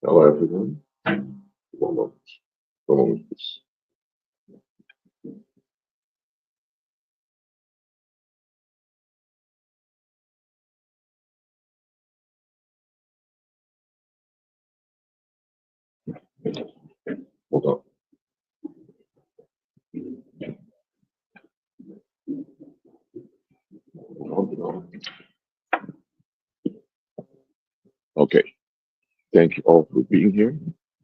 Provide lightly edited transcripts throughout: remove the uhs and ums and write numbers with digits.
Hello, everyone. One moment. One moment, please. Hold on. Hold on. Okay. Thank you all for being here.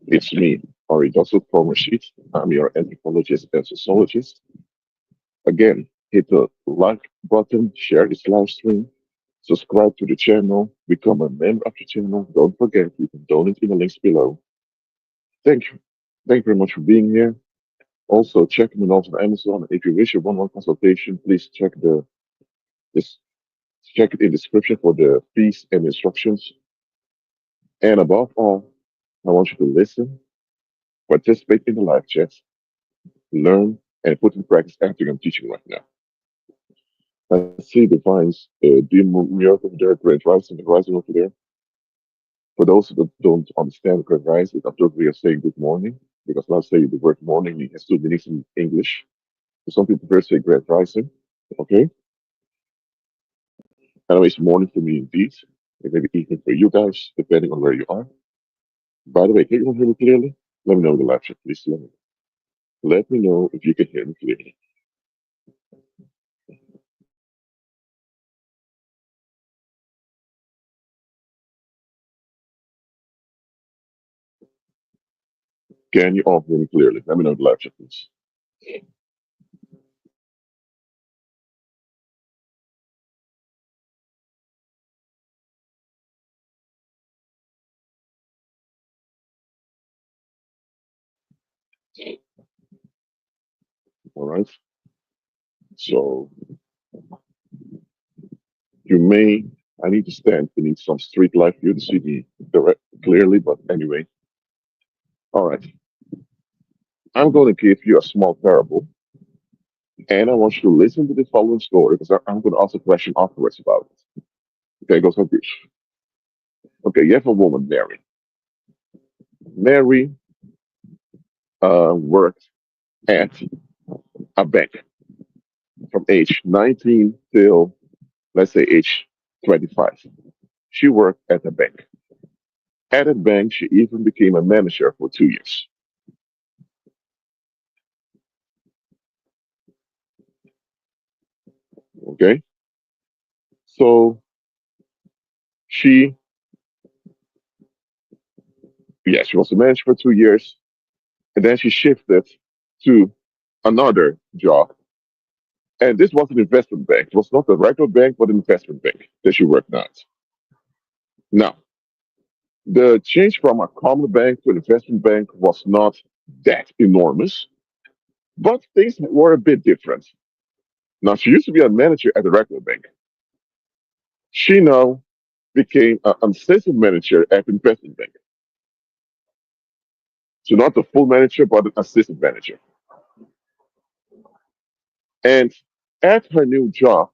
It's me, Ari Dossel from Rashid. I'm your anthropologist and sociologist. Again, hit the like button, share this live stream, subscribe to the channel, become a member of the channel. Don't forget, you can donate in the links below. Thank you. Thank you very much for being here. Also, check me out on Amazon. If you wish a one-on-one consultation, please this check it in the description for the fees and instructions. And above all, I want you to listen, participate in the live chats, learn, and put in practice everything I'm teaching right now. I see defines Dean Muir over there, Grand Rising, and Rising over there. For those that don't understand Grand Rising, it's a third way of saying good morning, because let's say the word morning has two meanings in English. So some people prefer to say Grand Rising, okay? Anyways, morning for me indeed. It may be evening for you guys, depending on where you are. By the way, can you hear me clearly? Let me know in the live chat, please. Let me know if you can hear me clearly. Can you all hear me clearly? Let me know in the live chat, please. All right. So you may, I need to stand beneath some street light for you to see me clearly, but anyway. All right. I'm going to give you a small parable, and I want you to listen to the following story because I'm going to ask a question afterwards about it. Okay, it goes like this. Okay, you have a woman, Mary. Mary worked at a bank from age 19 till, let's say, age 25. She worked at a bank. At a bank, she even became a manager for 2 years. Okay, so she, yeah, she was a manager for 2 years, and then she shifted to another job. And this was an investment bank. It was not a regular bank, but an investment bank that she worked at. Now, the change from a common bank to an investment bank was not that enormous, but things were a bit different. Now, she used to be a manager at a regular bank. She now became an assistant manager at an investment bank. So not the full manager, but an assistant manager. And at her new job,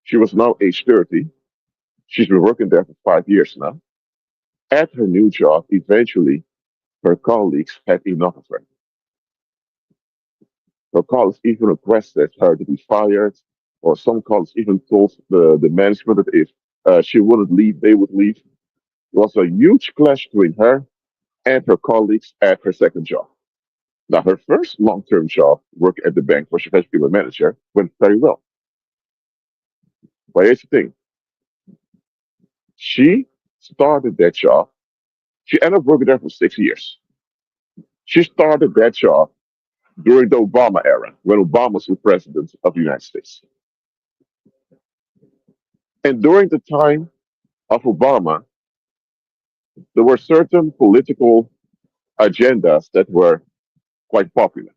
she was now age 30. She's been working there for 5 years now. At her new job, eventually, her colleagues had enough of her. Her colleagues even requested her to be fired, or some colleagues even told the management that if she wouldn't leave, they would leave. It was a huge clash between her and her colleagues at her second job. Now, her first long term job, work at the bank where she was became a manager, went very well. But here's the thing, she started that job. She ended up working there for 6 years. She started that job during the Obama era, when Obama was the president of the United States. And during the time of Obama, there were certain political agendas that were quite popular.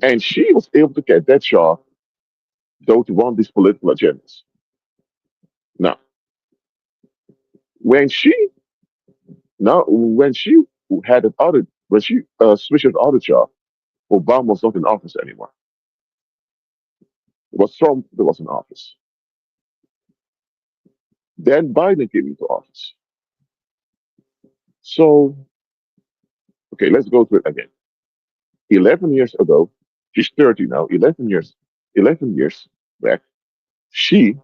And she was able to get that job, though, to one of these political agendas. Now, when she when she had an other when she switched to other job, Obama was not in office anymore. It was Trump that was in office. Then Biden came into office. So, okay, let's go through it again. 11 years ago, she's 30 now, 11 years back, she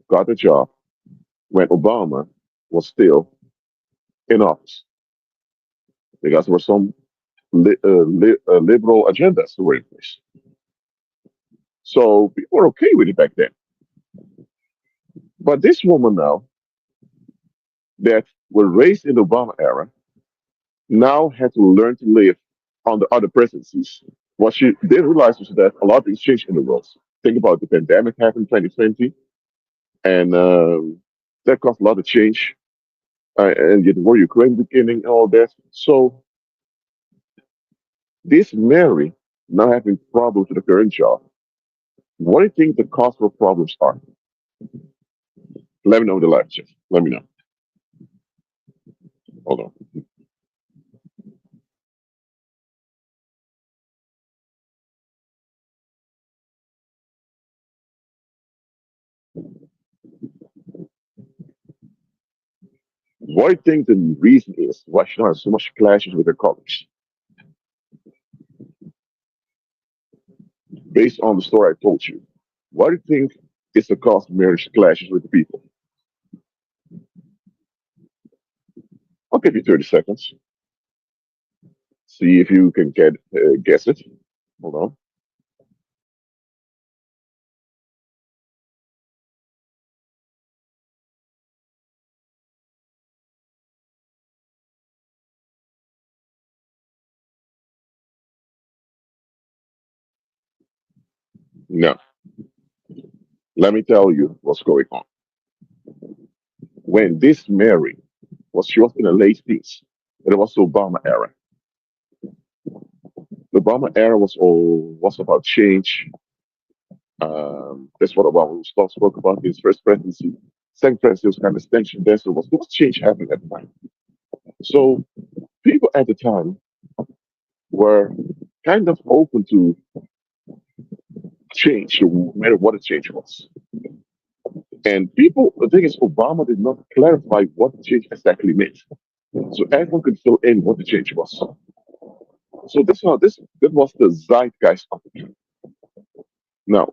got a job when Obama was still in office because there were some liberal agendas that were in place. So people were okay with it back then. But this woman now that were raised in the Obama era now had to learn to live under other presidencies. What she didn't realize was that a lot of things changed in the world. Think about the pandemic happened in 2020, and that caused a lot of change. And the war Ukraine beginning and all that. So this Mary now having problems with the current job. What do you think the cause for problems are? Let me know in the live chat. Let me know. Hold on. What do you think the reason is why she has so much clashes with her colleagues? Based on the story I told you, what do you think is the cause of marriage clashes with the people? I'll give you 30 seconds. See if you can guess it. Hold on. No. Let me tell you what's going on. When this Mary she was in the late teens. It was the Obama era. The Obama era was about change. That's what Obama spoke about in his first presidency. Second presidency was kind of extension there, so there was change happening at the time. So people at the time were kind of open to change, no matter what the change was. And people, the thing is, Obama did not clarify what the change exactly meant. So everyone could fill in what the change was. So that was the zeitgeist of the time. Now,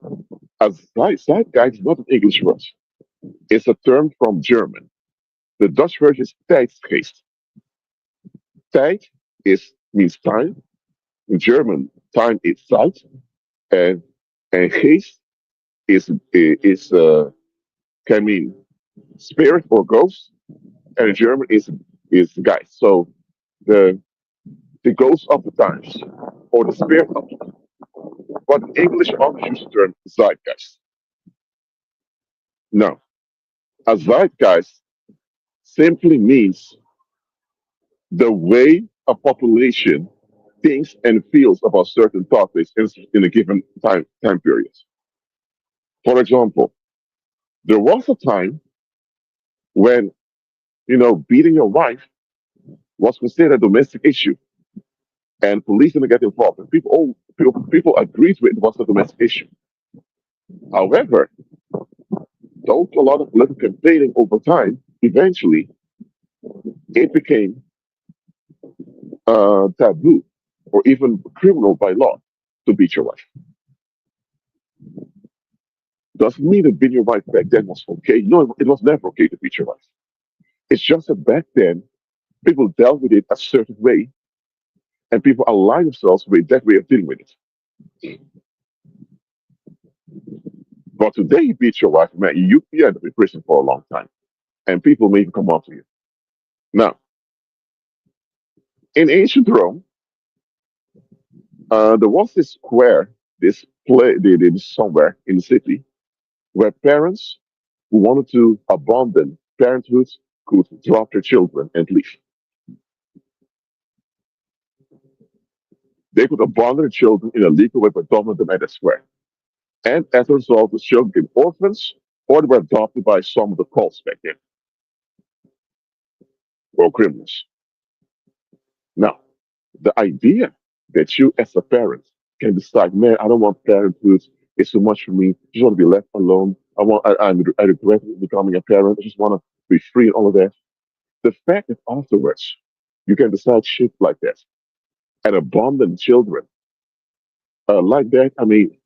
a zeitgeist is not an English word. It's a term from German. The Dutch version is Tijdsgeest. Tijd is means time. In German, time is Zeit, and geest is can mean spirit or ghost, and in German is geist. So the the ghost of the times or the spirit of the time. But in English, often use the term zeitgeist. Now, a zeitgeist simply means the way a population thinks and feels about certain topics in a given time period. For example, there was a time when beating your wife was considered a domestic issue, and police didn't get involved. And people agreed with it was a domestic issue. However, though a lot of political campaigning over time, eventually it became taboo or even criminal by law to beat your wife. Doesn't mean that beating your wife back then was okay. No, it was never okay to beat your wife. It's just that back then people dealt with it a certain way, and people align themselves with that way of dealing with it. But today, you beat your wife, man, you end up in prison for a long time, and people may even come after you. Now, in ancient Rome, there was this square, this play, they did somewhere in the city, where parents who wanted to abandon parenthood could drop their children and leave. They could abandon their children in a legal way by dumping them at the square. And as a result, the children became orphans or they were adopted by some of the cults back then, or criminals. Now, the idea that you as a parent can decide, man, I don't want parenthood. It's too much for me. I just want to be left alone. I regret becoming a parent. I just want to be free and all of that. The fact that afterwards you can decide shit like that and abandon children like that, I mean,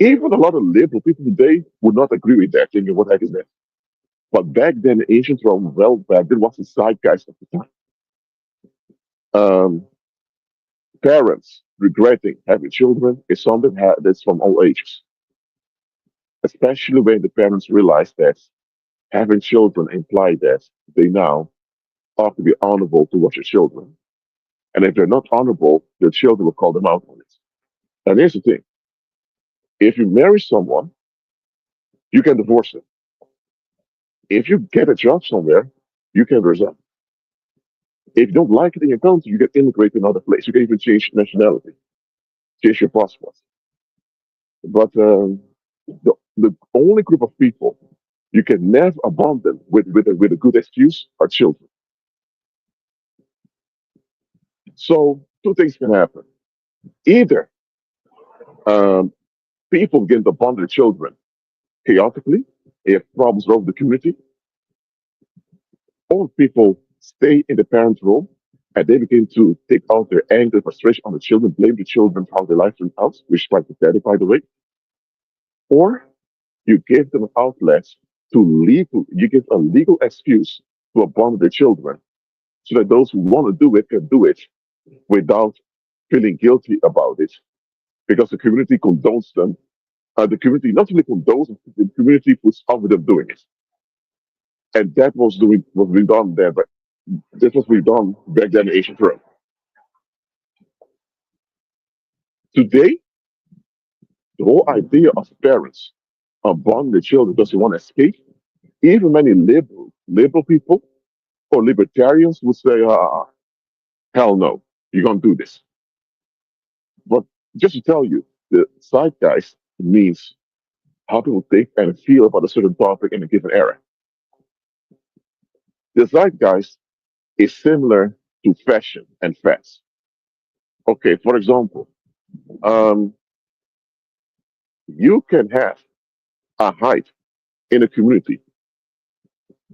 even a lot of liberal people today would not agree with that, thinking, what the heck is that? But back then, ancient Rome, well back then, was the zeitgeist of the time. Um, Parents regretting having children is something that's from all ages, especially when the parents realize that having children imply that they now have to be honorable towards their children. And if they're not honorable, their children will call them out on it. And here's the thing, if you marry someone, you can divorce them. If you get a job somewhere, you can resign. If you don't like it in your country, you can immigrate to another place. You can even change nationality, change your passport. But the only group of people you can never abandon with a good excuse are children. So two things can happen. Either um, people begin to abandon their children chaotically, if problems over the community, or people stay in the parent role and they begin to take out their anger, frustration on the children, blame the children for how their life turned out, which is quite pathetic, by the way. Or you give them an outlet you give a legal excuse to abandon their children so that those who want to do it can do it without feeling guilty about it because the community condones them. The community not only condones, the community puts up with them doing it. And that was being done there, but this was being done back then in ancient Rome. Today, the whole idea of parents abandoning the children because they want to escape, even many liberal people or libertarians would say, hell no, you're gonna do this. But just to tell you, the zeitgeist means how people think and feel about a certain topic in a given era. The zeitgeist is similar to fashion and fads. Okay, for example, um, you can have a hype in a community,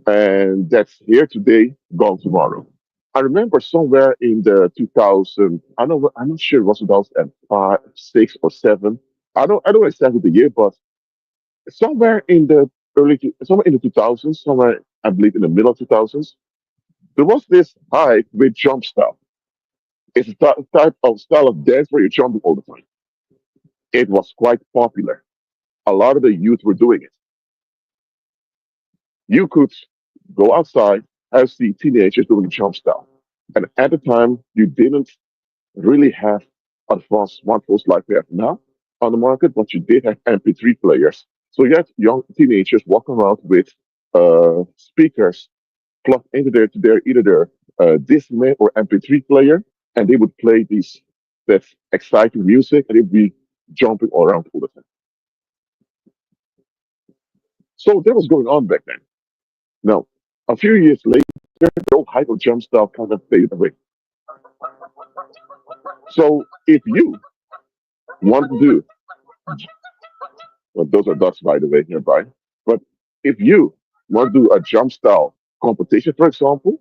and that's here today, gone tomorrow. I remember somewhere in the 2000, I'm not sure it was 2005, 6 or 7. I don't exactly the year, but somewhere in the 2000s, somewhere I believe in the middle of 2000s, there was this hype with jump style. It's a type of style of dance where you're jumping all the time. It was quite popular. A lot of the youth were doing it. You could go outside and see teenagers doing jump style. And at the time, you didn't really have advanced smartphones like we have now on the market, but you did have MP3 players. So you had young teenagers walking around with speakers plugged into their either their Discman or MP3 player, and they would play that exciting music, and they'd be jumping all around all the time. So that was going on back then. Now, a few years later, the old hype of jump style kind of faded away. So if you want to do, well, those are ducks by the way nearby, but if you want to do a jump style competition, for example,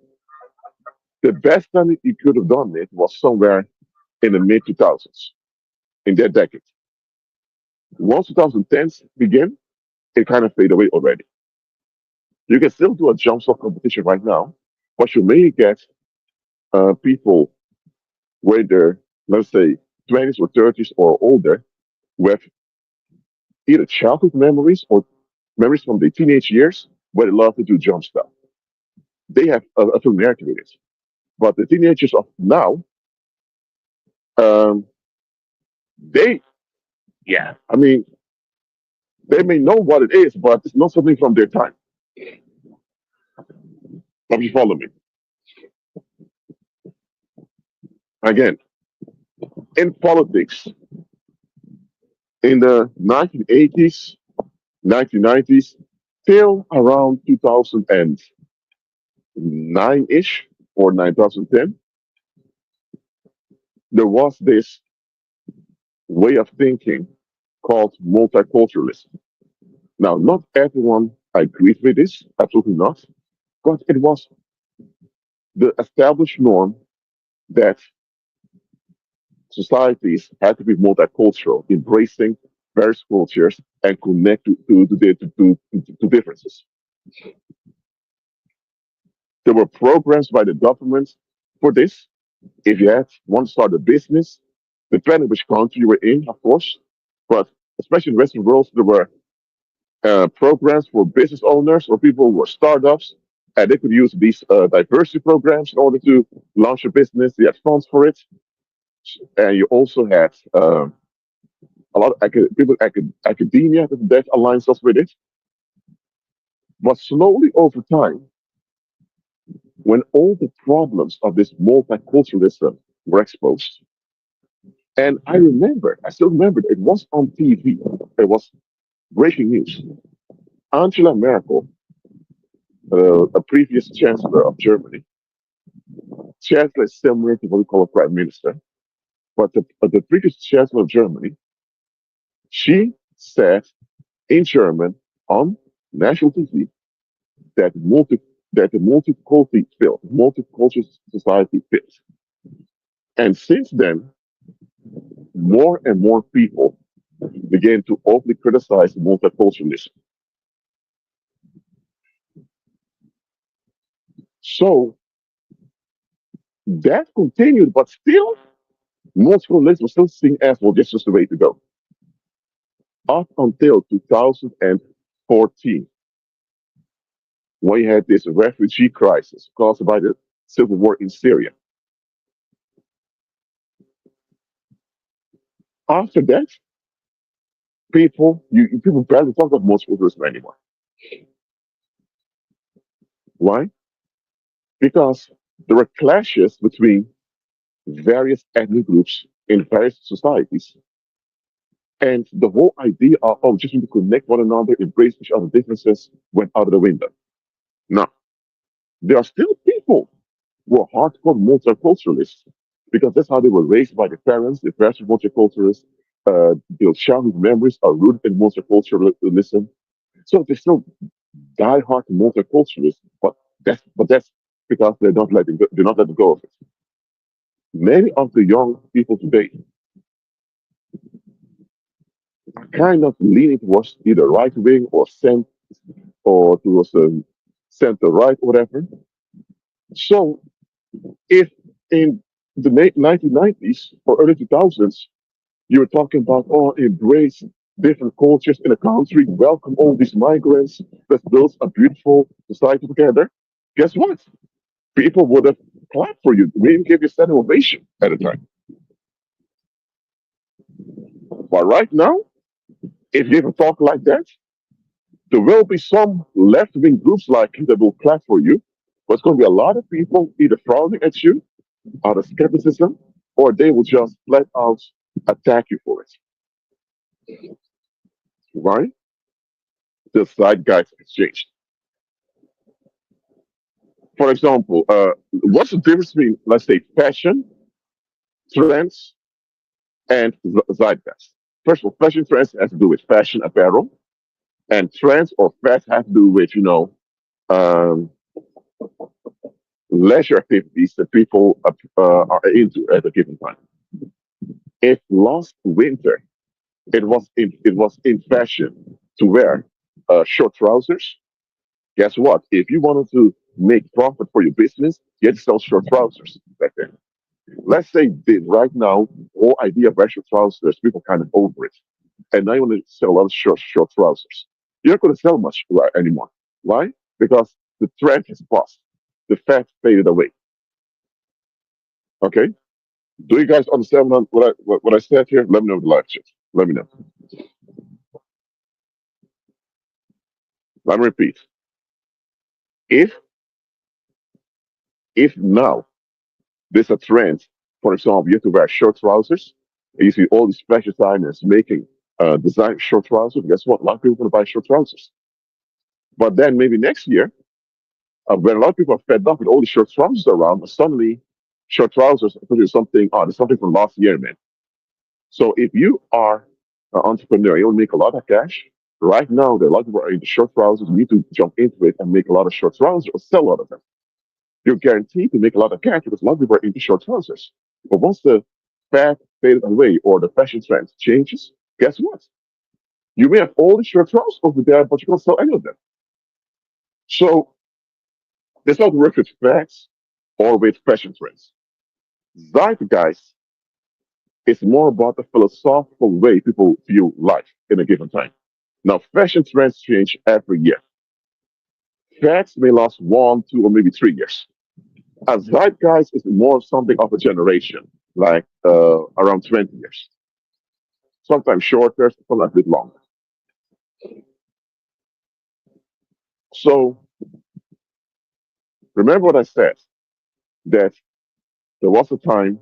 the best time that you could have done it was somewhere in the mid 2000s, in that decade. Once 2010s began, it kind of faded away already. You can still do a jump style competition right now, but you may get people where they're, let's say, 20s or 30s or older, with either childhood memories or memories from their teenage years where they love to do jump style. They have a familiarity with it. But the teenagers of now, um, they, yeah, I mean, they may know what it is, but it's not something from their time. If you follow me. Again, in politics, in the 1980s, 1990s, till around 2009-ish or 2010, there was this way of thinking called multiculturalism. Now, not everyone agrees with this, absolutely not. But it was the established norm that societies had to be multicultural, embracing various cultures and connect to differences. There were programs by the government for this. If you had want to start a business, depending which country you were in, of course, but especially in the Western world, there were programs for business owners or people who were startups, and they could use these diversity programs in order to launch a business. They had funds for it, and you also had a lot of academia that aligns us with it. But slowly over time, when all the problems of this multiculturalism were exposed, and I still remember, it was on TV. It was breaking news. Angela Merkel, a previous chancellor of Germany, chancellor is similar to what we call a prime minister, but the previous chancellor of Germany, she said in German on national TV that the multicultural society fails. And since then, more and more people began to openly criticize multiculturalism. So that continued, but still, multiculturalism was still seen as, well, this is the way to go. Up until 2014, when you had this refugee crisis caused by the civil war in Syria. After that, people barely talk about multiculturalism anymore. Why? Because there were clashes between various ethnic groups in various societies. And the whole idea of, oh, just need to connect one another, embrace each other's differences, went out of the window. Now, there are still people who are hardcore multiculturalists because that's how they were raised by their parents. Their parents were multiculturalists. Their childhood memories are rooted in multiculturalism. So they're still diehard multiculturalists, but that's because they're not letting go of it. Many of the young people today are kind of leaning towards either right wing or towards center right, whatever. So if in the 1990s or early 2000s you were talking about, oh, embrace different cultures in a country, welcome all these migrants, let's build a beautiful society together, guess what? People would have clapped for you, maybe give you a standing ovation at a time. But right now, if you even talk like that, there will be some left wing groups like you that will clap for you, but it's going to be a lot of people either frowning at you out of skepticism or they will just flat out attack you for it. Right? The zeitgeist has changed. For example, what's the difference between, let's say, fashion, trends, and zeitgeist? First of all, fashion trends has to do with fashion apparel, and trends or fads have to do with, um, leisure activities that people are into at a given time. If last winter it was in fashion to wear short trousers, guess what? If you wanted to make profit for your business, you had to sell short trousers back then. Let's say that right now, the whole idea of wearing short trousers, people kind of over it. And now you want to sell a lot of short trousers. You're not going to sell much anymore. Why? Because the trend has passed. The fad faded away. Okay? Do you guys understand what I said here? Let me know in the live chat. Let me know. Let me repeat. If if now there's a trend, for example, you have to wear short trousers, and you see all these fashion designers making design short trousers, guess what? A lot of people are going to buy short trousers. But then maybe next year, when a lot of people are fed up with all the short trousers around, suddenly short trousers are something, oh, there's something from last year, man. So if you are an entrepreneur, you'll make a lot of cash. Right now, there are a lot of people are into short trousers. You need to jump into it and make a lot of short trousers or sell a lot of them. You're guaranteed to make a lot of cash because a lot of people are into short trousers. But once the fad faded away or the fashion trend changes, guess what? You may have all the short trousers over there, but you can't sell any of them. So it's not work with facts or with fashion trends. Zeitgeist is more about the philosophical way people view life in a given time. Now, fashion trends change every year. Facts may last 1, 2, or maybe 3 years. A zeitgeist is more something of a generation, like around 20 years. Sometimes shorter, sometimes a bit longer. So remember what I said, that there was a time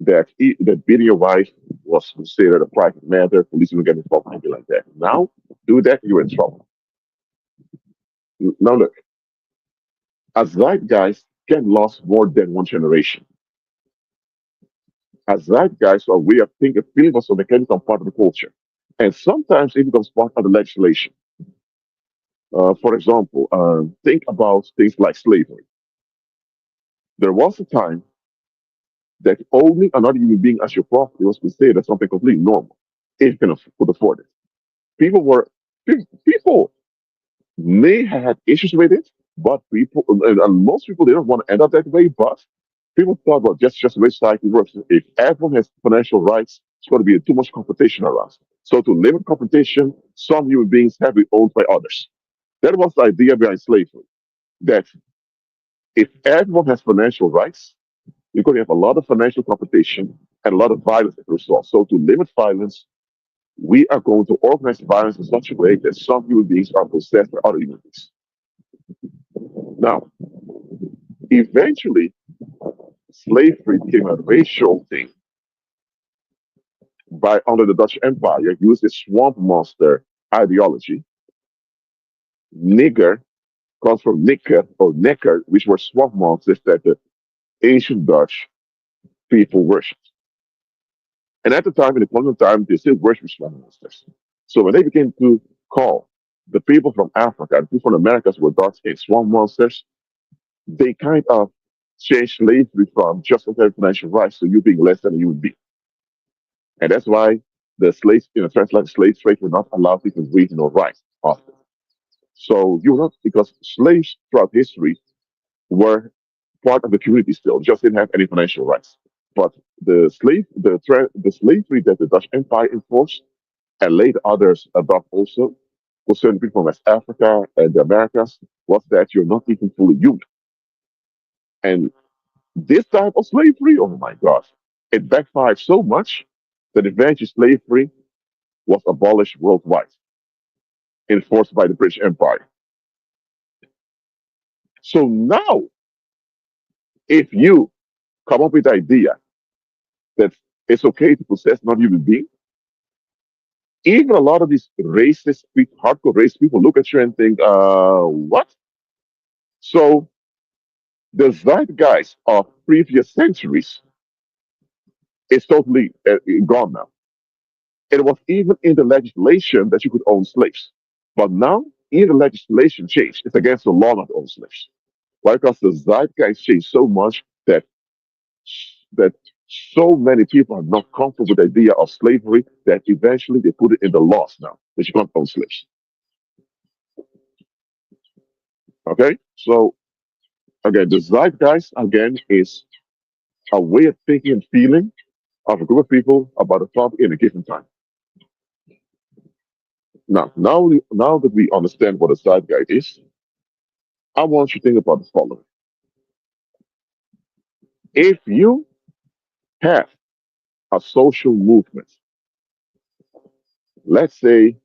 that beating your wife was considered a private matter, police would get involved, and like that. Now, do that, you're in trouble. Now look, a zeitgeist can last more than one generation. A zeitgeist or way of thinking, feeling also can become part of the culture. And sometimes it becomes part of the legislation. For example, think about things like slavery. There was a time that owning another human being as your property was considered as something completely normal, if you could afford it. People may have had issues with it, but and most people didn't want to end up that way. But people thought, well, just the way society works. If everyone has financial rights, it's going to be too much competition around. So to limit competition, some human beings have to be owned by others. That was the idea behind slavery. That if everyone has financial rights, you're going to have a lot of financial competition and a lot of violence as a result. So to limit violence, we are going to organize violence in such a way that some human beings are possessed by other human beings. Now, eventually, slavery became a racial thing by under the Dutch Empire, used the swamp monster ideology. Nigger comes from nikker or necker, which were swamp monsters that the ancient Dutch people worshipped. And at the time, in the colonial time, they still worship swamp monsters. So when they began to call the people from Africa and people from Americas were Dutch and swamp monsters, they kind of changed slavery from just comparing financial rights to you being less than a human being. And that's why the slaves, transatlantic slave trade were not allowed to even regional rights often. So you were not, because slaves throughout history were part of the community still, just didn't have any financial rights. But the slavery that the Dutch Empire enforced, and later others adopt also, concerning people from West Africa and the Americas, was that you're not even fully human. And this type of slavery, oh my gosh, it backfired so much that eventually slavery was abolished worldwide, enforced by the British Empire. So now, if you come up with the idea that it's okay to possess non-human being, even a lot of these racist, hardcore racist people look at you and think, what? So the zeitgeist of previous centuries is totally gone now. It was even in the legislation that you could own slaves. But now, even legislation changed. It's against the law not to own slaves. Why? Because the zeitgeist changed so much that so many people are not comfortable with the idea of slavery that eventually they put it in the laws now that you can't own slaves. Okay? So again, the zeitgeist again is a way of thinking and feeling of a group of people about a topic in a given time. Now that we understand what a zeitgeist is, I want you to think about the following. If you have a social movement, let's say,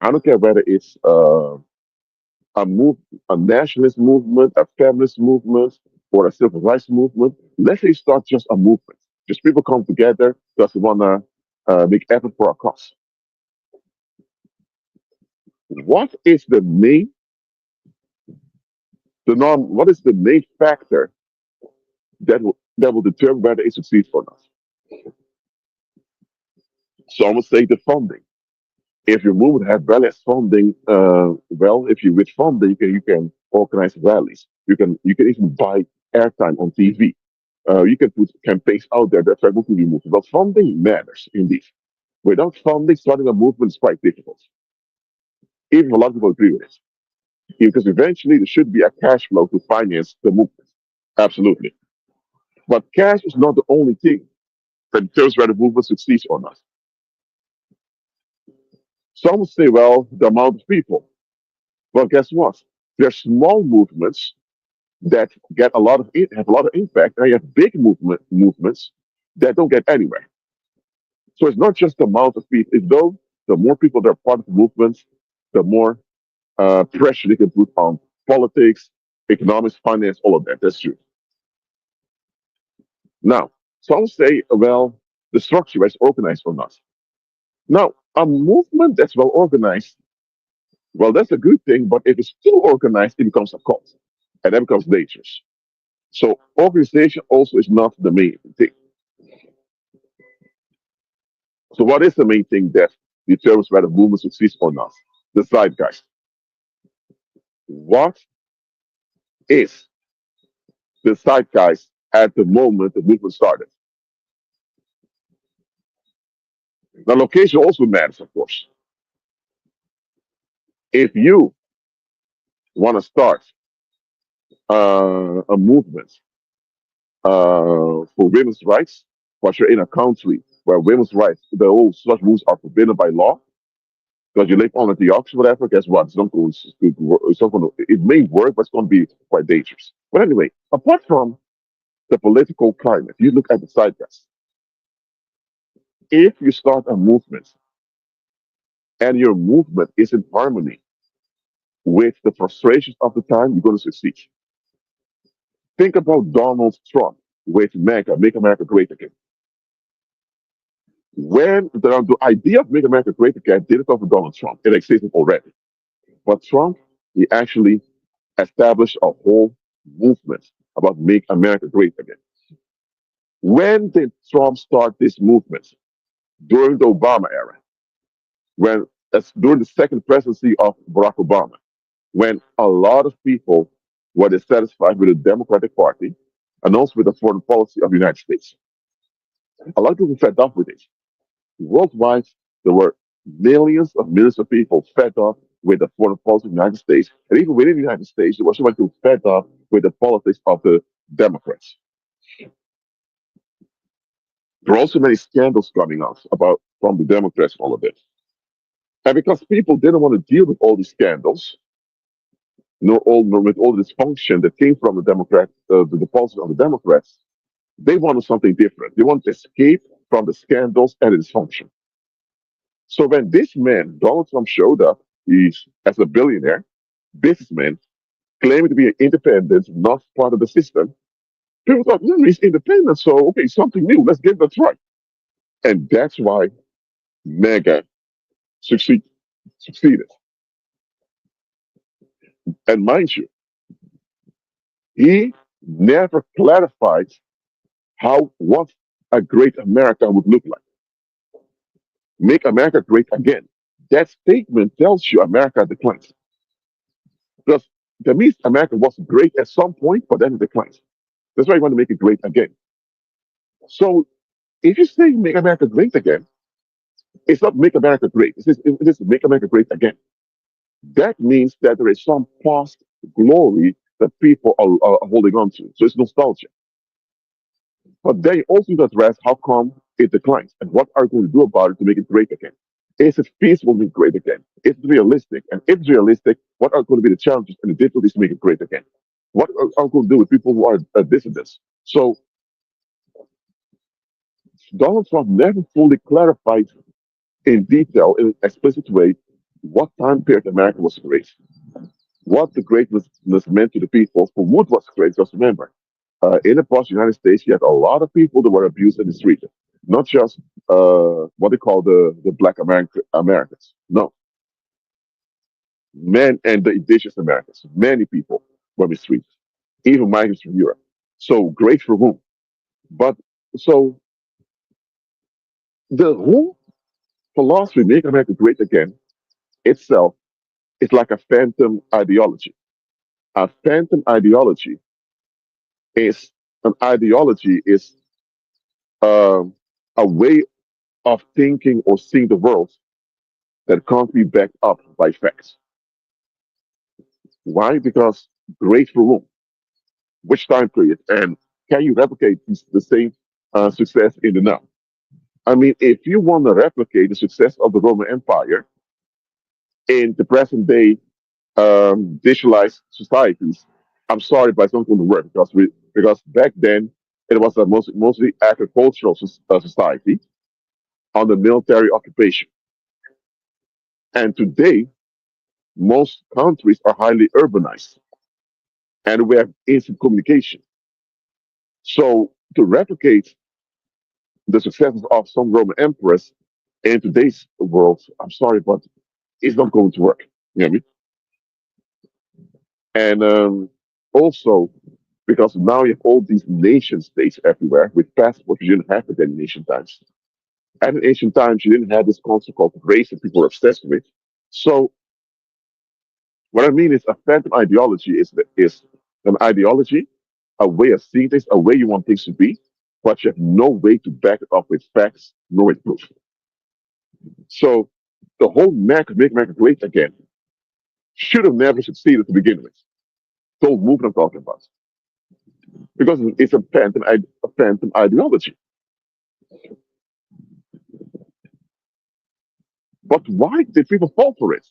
I don't care whether it's a move, a nationalist movement, a feminist movement, or a civil rights movement. Let's say start just a movement. Just people come together because they want to make effort for a cause. What is what is the main factor that will determine whether it succeeds or not? So I would say the funding. If your movement has rallies funding, well, if you with funding, you can organize rallies. You can even buy airtime on TV. You can put campaigns out there that try to move your movement. But funding matters indeed. Without funding, starting a movement is quite difficult. Even a lot of people agree with it. Because eventually there should be a cash flow to finance the movement. Absolutely. But cash is not the only thing that determines whether the movement succeeds or not. Some would say, well, the amount of people. Well, guess what? There are small movements that get a lot of have a lot of impact, and you have big movements that don't get anywhere. So it's not just the amount of people. It's though the more people that are part of the movement, the more pressure they can put on politics, economics, finance, all of that. That's true. Now, some say, well, the structure is organized or not. Now, a movement that's well organized, well, that's a good thing, but if it's too organized, it becomes a cult, and that becomes dangerous. So organization also is not the main thing. So what is the main thing that determines whether a movement succeeds or not? The zeitgeist. What is the zeitgeist at the moment the movement started? Now, location also matters, of course. If you want to start a movement for women's rights, but you're in a country where women's rights, the old such rules are forbidden by law, because you live under the ox, whatever, guess what? It's not going it's not going to, it may work, but it's going to be quite dangerous. But anyway, apart from the political climate, you look at the zeitgeist. If you start a movement and your movement is in harmony with the frustrations of the time, you're going to succeed. Think about Donald Trump with MAGA, Make America Great Again. When the idea of Make America Great Again didn't come from Donald Trump, it existed already. But Trump, he actually established a whole movement about Make America Great Again. When did Trump start this movement? During the Obama era, when during the second presidency of Barack Obama, when a lot of people were dissatisfied with the Democratic Party and also with the foreign policy of the United States. A lot of people fed up with it. Worldwide, there were millions of people fed up with the foreign policy of the United States. And even within the United States, there were so many people fed up with the politics of the Democrats. There are also many scandals coming out about from the Democrats and all of this. And because people didn't want to deal with all these scandals, nor with all the dysfunction that came from the the policies of the Democrats, they wanted something different. They wanted to escape from the scandals and the dysfunction. So when this man, Donald Trump, showed up, he's as a billionaire, businessman, claiming to be an independent, not part of the system, people thought, no, he's independent, so okay, something new, let's give it a try. And that's why MAGA succeed, succeeded. And mind you, he never clarified what a great America would look like. Make America great again. That statement tells you America declines. Because that means America was great at some point, but then it declines. That's why you want to make it great again. So if you say make America great again, it's not make America great. It's make America great again. That means that there is some past glory that people are holding on to. So it's nostalgia. But they also need to address how come it declines and what are we going to do about it to make it great again. Is it feasible to make it great again? Is it realistic? And if it's realistic, what are going to be the challenges and the difficulties to make it great again? What are we going to do with people who are dissidents? So Donald Trump never fully clarified in detail, in an explicit way, what time period America was great, what the greatness meant to the people, for what was great. Just remember, in the post United States, you had a lot of people that were abused in this region, not just what they call the Black Americans. No, men and the indigenous Americans. Many people were mistreated, even migrants from Europe. So great for whom? But so the who? Philosophy, Make America Great Again, itself is like a phantom ideology. A phantom ideology is an ideology is um, a way of thinking or seeing the world that can't be backed up by facts. Why? Because great for whom? Which time period? And can you replicate the same success in the now? I mean, if you want to replicate the success of the Roman Empire in the present day digitalized societies, I'm sorry, but it's not going to work because back then it was a mostly agricultural society under military occupation, and today most countries are highly urbanized and we have instant communication. So to replicate the successes of some Roman emperors in today's world, I'm sorry, but it's not going to work. You know what I mean? And also because now you have all these nation states everywhere with passports you didn't have it in ancient times. And in ancient times, you didn't have this concept called race that people were obsessed with. So what I mean is a phantom ideology is an ideology, a way of seeing things, a way you want things to be, but you have no way to back it up with facts nor with proof. So the whole Make America Great Again should have never succeeded to begin with. The whole movement I'm talking about. Because it's a phantom ideology. But why did people fall for it?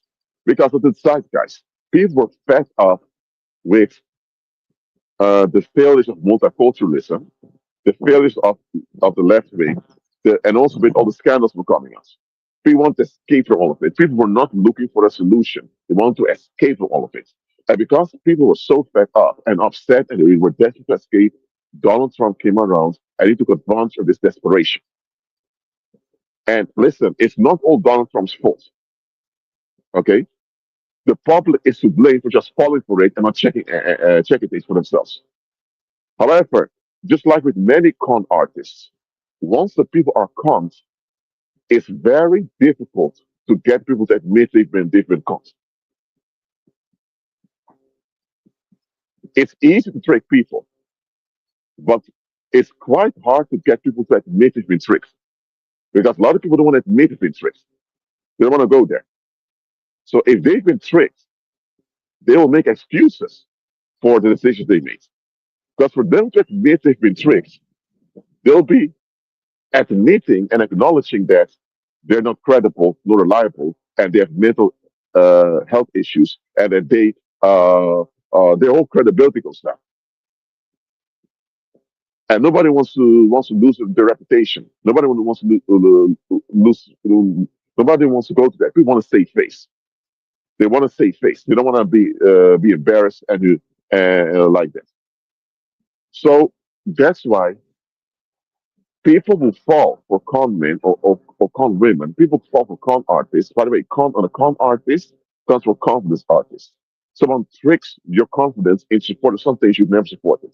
Because of the zeitgeist. People were fed up with the failures of multiculturalism, the failures of the left wing, and also with all the scandals were coming out. People want to escape from all of it. People were not looking for a solution. They want to escape from all of it. And because people were so fed up and upset and they were desperate to escape, Donald Trump came around and he took advantage of this desperation. And listen, it's not all Donald Trump's fault. Okay, the public is to blame for just falling for it and not checking things for themselves. However, just like with many con artists, once the people are conned, it's very difficult to get people to admit they've been conned. It's easy to trick people, but it's quite hard to get people to admit they've been tricked because a lot of people don't want to admit they've been tricked. They don't want to go there. So if they've been tricked, they will make excuses for the decisions they made. Because for them to admit they've been tricked, they'll be admitting and acknowledging that they're not credible nor reliable and they have mental health issues and that their whole credibility goes down. And nobody wants to lose their reputation. Nobody wants to lose. Nobody wants to go to that. People want to save face. They want to save face. They don't want to be embarrassed and like that. So that's why people will fall for con men or con women. People fall for con artists. By the way, on a con artist comes from confidence artist. Someone tricks your confidence in support of some things you've never supported.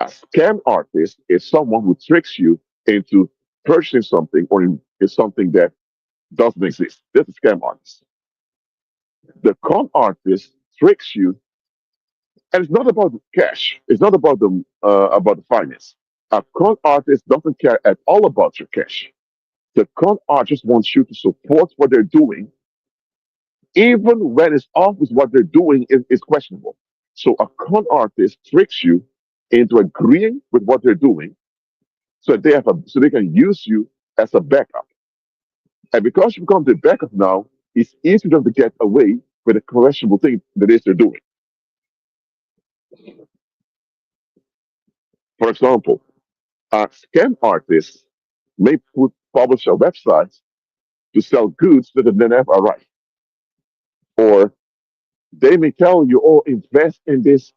A scam artist is someone who tricks you into purchasing something or in something that doesn't exist. That's a scam artist. The con artist tricks you, and it's not about the cash. It's not about the finance. A con artist doesn't care at all about your cash. The con artist wants you to support what they're doing, even when it's obvious what they're doing is questionable. So a con artist tricks you into agreeing with what they're doing, so they can use you as a backup. And because you become the backup now, it's easy for them to get away with a questionable thing that is they're doing. For example, scam artists may publish a website to sell goods that have never arrived. Or they may tell you, oh, invest in this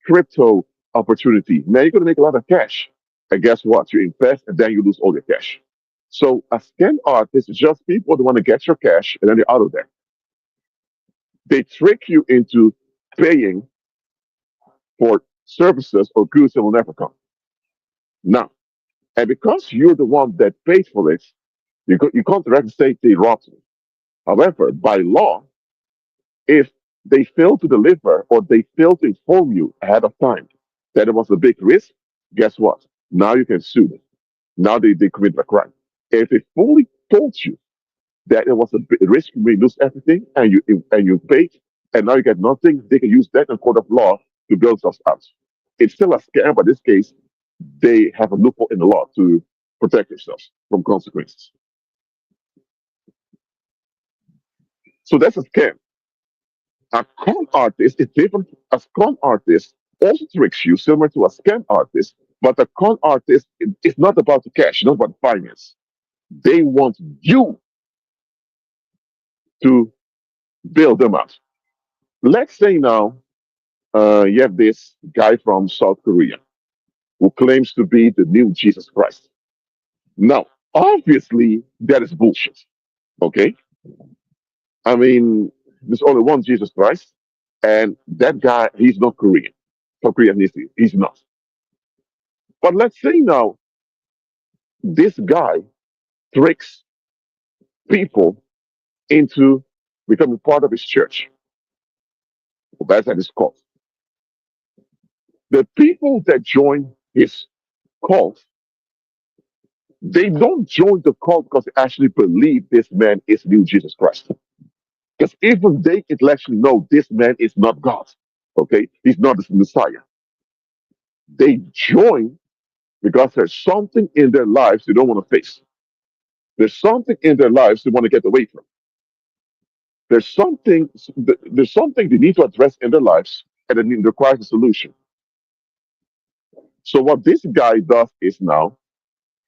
crypto opportunity. Now you're going to make a lot of cash. And guess what? You invest and then you lose all your cash. So a scam artist is just people that want to get your cash and then they're out of there. They trick you into paying for services or goods that will never come. Now, and because you're the one that paid for it, You can't directly say they robbed me. However, by law, if they fail to deliver or they fail to inform you ahead of time that it was a big risk, guess what? Now you can sue them. Now they commit a crime. If they fully told you that it was a big risk, you may lose everything, and you paid, and now you get nothing, they can use that in court of law to build themselves out. It's still a scam, but in this case, they have a loophole in the law to protect themselves from consequences. So that's a scam. A con artist is different. A con artist also tricks you, similar to a scam artist. But a con artist is not about the cash, not about finance. They want you to build them up. Let's say now you have this guy from South Korea who claims to be the new Jesus Christ. Now, obviously, that is bullshit. Okay, I mean, there's only one Jesus Christ, and that guy, he's not Korean. For Korean ethnicity, he's not. But let's say now this guy tricks people into becoming part of his church. Well, that's at his cult. The people that join his cult, they don't join the cult because they actually believe this man is new Jesus Christ. Because even they intellectually know this man is not God. Okay? He's not the Messiah. They join because there's something in their lives they don't want to face. There's something in their lives they want to get away from. There's something there's something they need to address in their lives, and it requires a solution. So what this guy does is now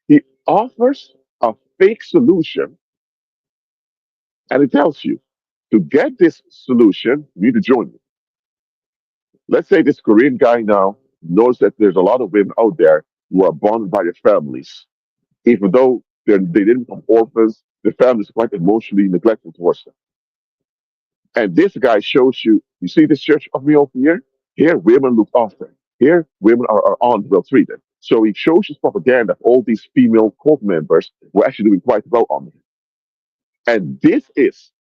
he offers a fake solution, and he tells you to get this solution, you need to join me. Let's say this Korean guy now knows that there's a lot of women out there who are bonded by their families, even though they didn't become orphans. The family is quite emotionally neglectful towards them. And this guy shows you, you see this church of me over here? Here, women look after. Here, women are well treated. So he shows his propaganda of all these female cult members were actually doing quite well on him. And this is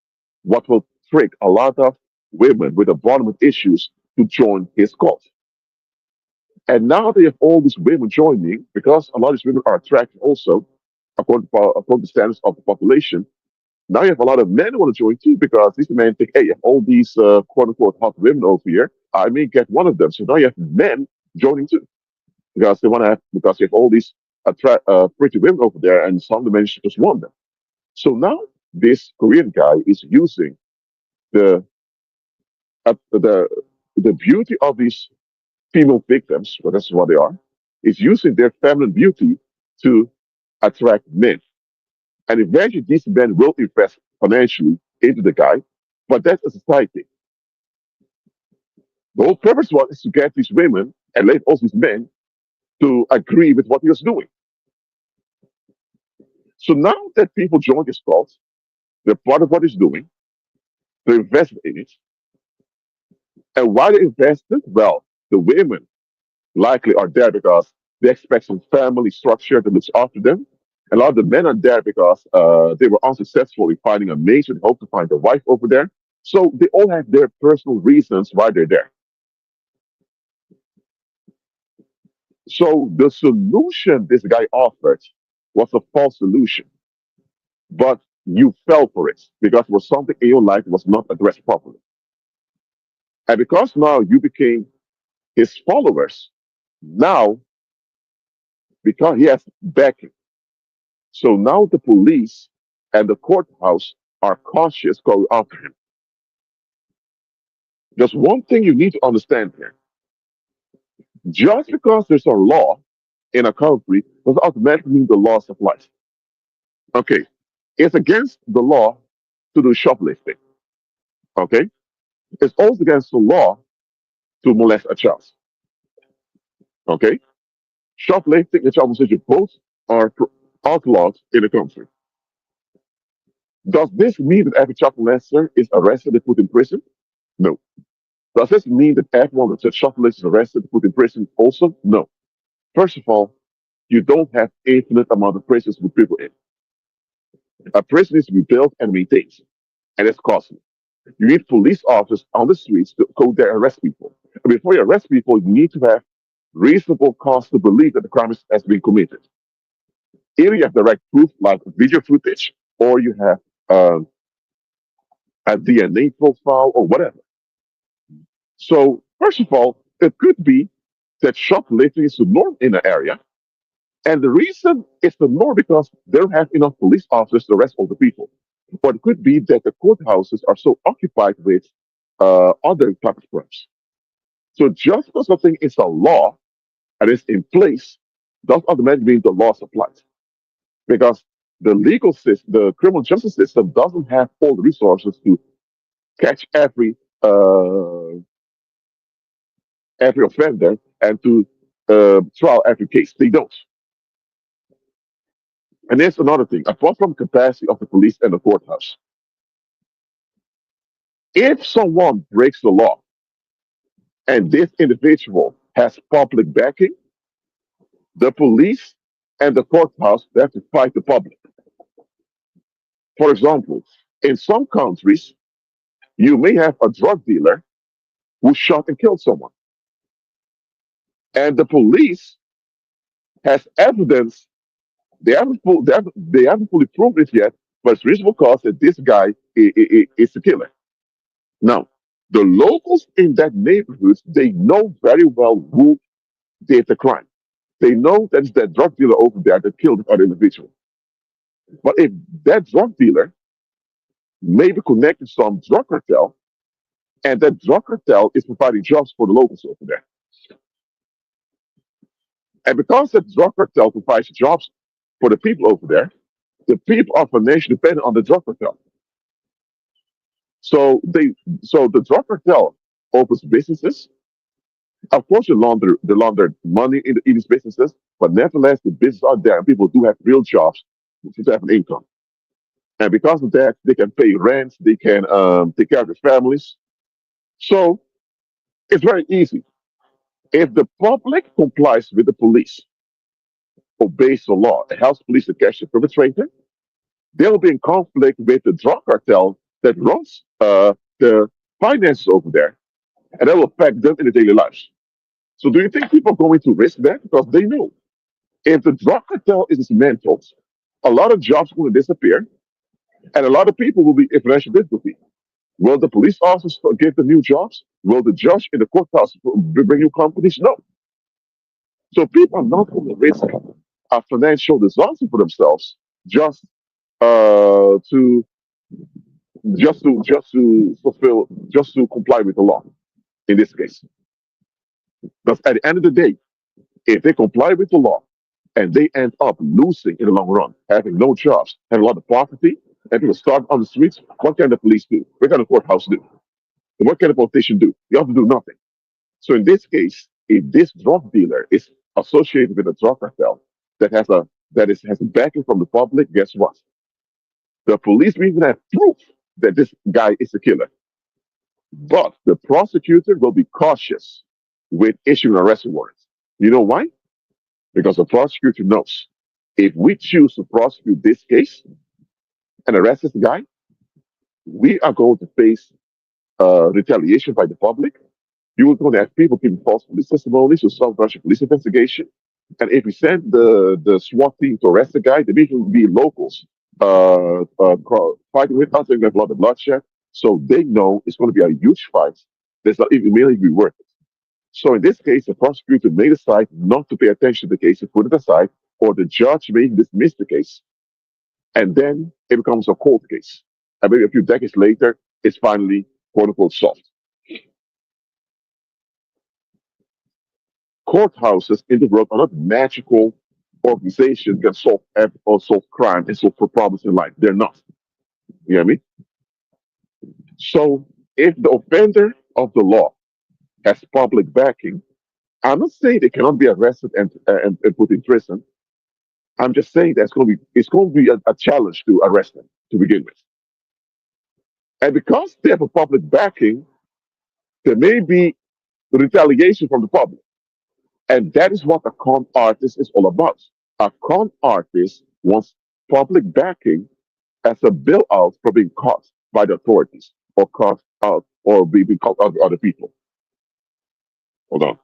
what will trick a lot of women with abandonment issues to join his cult. And now they have all these women joining because a lot of these women are attractive also, according to standards of the population. Now you have a lot of men who want to join too because these men think, hey, you have all these quote unquote hot women over here. I may get one of them. So now you have men joining too because they want to have, because you have all these pretty women over there and some of the men just want them. So now this Korean guy is using the the beauty of these female victims, but that's what they are, is using their feminine beauty to attract men. And eventually, these men will invest financially into the guy, but that's a society. The whole purpose was is to get these women and let also these men to agree with what he was doing. So now that people join his cause, they're part of what he's doing, they invest in it. And why they invested? Well, the women likely are there because they expect some family structure that looks after them. And a lot of the men are there because they were unsuccessful in finding a mate, so they hope to find a wife over there. So they all have their personal reasons why they're there. So the solution this guy offered was a false solution, but you fell for it because it was something in your life that was not addressed properly. And because now you became his followers, now because he has backing, so now the police and the courthouse are cautious going after him. There's one thing you need to understand here. Just because there's a law in a country doesn't automatically mean the laws of life. Okay, it's against the law to do shoplifting. Okay, it's also against the law to molest a child. Okay, shoplifting and child molestation both are outlawed in the country. Does this mean that every child molester is arrested and put in prison? No. Does this mean that everyone that's a shoplifter is arrested and put in prison also? No. First of all, you don't have infinite amount of prisons to put people in. A prison needs to be built and maintained, and it's costly. You need police officers on the streets to go there and arrest people. And before you arrest people, you need to have reasonable cause to believe that the crime has been committed. Either you have direct proof, like video footage, or you have um, a DNA profile or whatever. So, first of all, it could be that shoplifting is the norm in an area. And the reason it's the norm because they don't have enough police officers to arrest all the people. Or it could be that the courthouses are so occupied with other type of crimes. So just because something is a law and it's in place, doesn't automatically mean the law applies. Because the legal system, the criminal justice system doesn't have all the resources to catch every offender and to trial every case. They don't. And there's another thing. Apart from capacity of the police and the courthouse, if someone breaks the law and this individual has public backing, the police and the courthouse they have to fight the public. For example, in some countries, you may have a drug dealer who shot and killed someone, and the police has evidence. They haven't fully proved it yet, but it's reasonable cause that this guy is the killer. Now, the locals in that neighborhood they know very well who did the crime. They know that it's that drug dealer over there that killed the other individual. But if that drug dealer may be connected to some drug cartel, and that drug cartel is providing jobs for the locals over there, and because the drug cartel provides jobs for the people over there, the people are financially dependent on the drug cartel. So the drug cartel opens businesses. Of course, they launder money in these businesses, but nevertheless, the businesses are there, and people do have real jobs to have an income. And because of that, they can pay rent, they can take care of their families. So it's very easy. If the public complies with the police, obeys the law, and helps police to catch the perpetrator, they'll be in conflict with the drug cartel that runs the finances over there, and that will affect them in their daily lives. So do you think people are going to risk that? Because they know if the drug cartel is dismantled, a lot of jobs will disappear, and a lot of people will be in financial difficulty. Will the police officers give them new jobs? Will the judge in the courthouse bring new companies? No. So people are not going to risk a financial disaster for themselves just to just to comply with the law in this case. Because at the end of the day, if they comply with the law and they end up losing in the long run, having no jobs, having a lot of poverty, and people start on the streets, what can the police do? What can the courthouse do? And what can the politician do? You have to do nothing. So in this case, if this drug dealer is associated with a drug cartel that has a backing from the public, guess what? The police may even have proof that this guy is a killer. But the prosecutor will be cautious with issuing arrest warrants. You know why? Because the prosecutor knows if we choose to prosecute this case and arrest this guy, we are going to face retaliation by the public. You are going to have people giving false police testimonies to sabotage a police investigation. And if we send the SWAT team to arrest the guy, the people will be locals fighting with us, and we have a lot of bloodshed. So they know it's going to be a huge fight. That's not even really be worth it. So in this case, the prosecutor may decide not to pay attention to the case and put it aside, or the judge may dismiss the case, and then it becomes a cold case. And maybe a few decades later, it's finally quote unquote solved. Courthouses in the world are not magical organizations that solve crime and solve for problems in life. They're not. You know what I mean? So if the offender of the law has public backing, I'm not saying they cannot be arrested and put in prison. I'm just saying that it's going to be a challenge to arrest them to begin with. And because they have a public backing, there may be retaliation from the public. And that is what a con artist is all about. A con artist wants public backing as a bailout for being caught by the authorities or caught out or being caught out by other people. Hold on.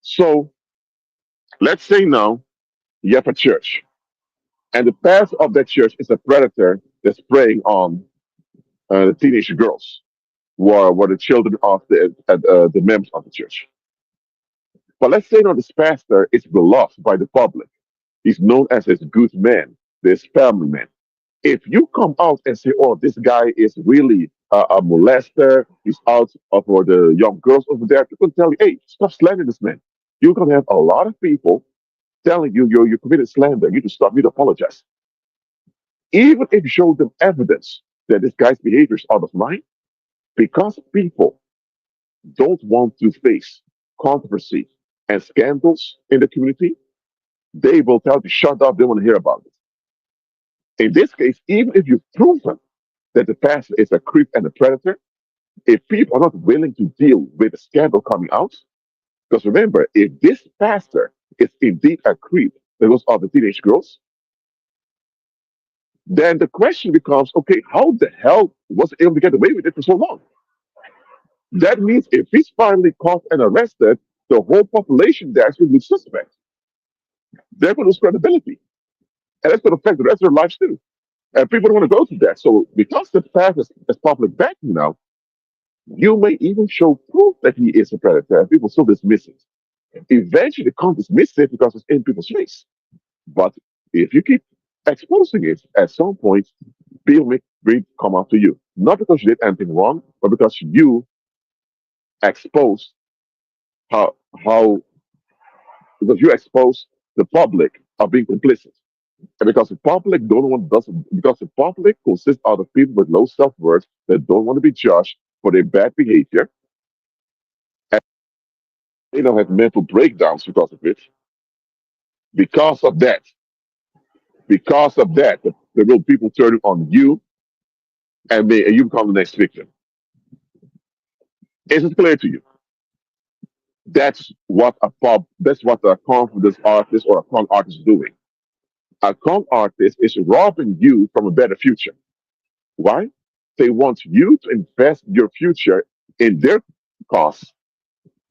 So let's say now you have a church, and the pastor of that church is a predator that's preying on the teenage girls, who are the children of the members of the church. But let's say now this pastor is beloved by the public. He's known as this good man, this family man. If you come out and say, "Oh, this guy is really a molester. He's out for the young girls over there," people tell you, "Hey, stop slandering this man." You're gonna have a lot of people telling you you committed slander. You need to stop. You need to apologize. Even if you show them evidence that this guy's behavior is out of line, because people don't want to face controversy and scandals in the community, they will tell you, "Shut up. They want to hear about it." In this case, even if you've proven that the pastor is a creep and a predator, if people are not willing to deal with the scandal coming out, because remember, if this pastor is indeed a creep that goes after teenage girls, then the question becomes, okay, how the hell was he able to get away with it for so long? That means if he's finally caught and arrested, the whole population there is going to be suspect. They're going to lose credibility. And that's going to affect the rest of their lives too. And people don't want to go through that. So because the pastor is public backing now, you may even show proof that he is a predator, and people still dismiss it. Eventually, they can't dismiss it because it's in people's face. But if you keep exposing it, at some point, people may come after you. Not because you did anything wrong, but because you exposed how because you expose the public of being complicit. And because the public don't want doesn't because the public consists out of people with low self-worth that don't want to be judged for their bad behavior, and they don't have mental breakdowns because of it. Because of that, the real people turn on you, and you become the next victim. Is it clear to you? That's what a confidence artist or a con artist is doing. A con artist is robbing you from a better future. Why? They want you to invest your future in their cause.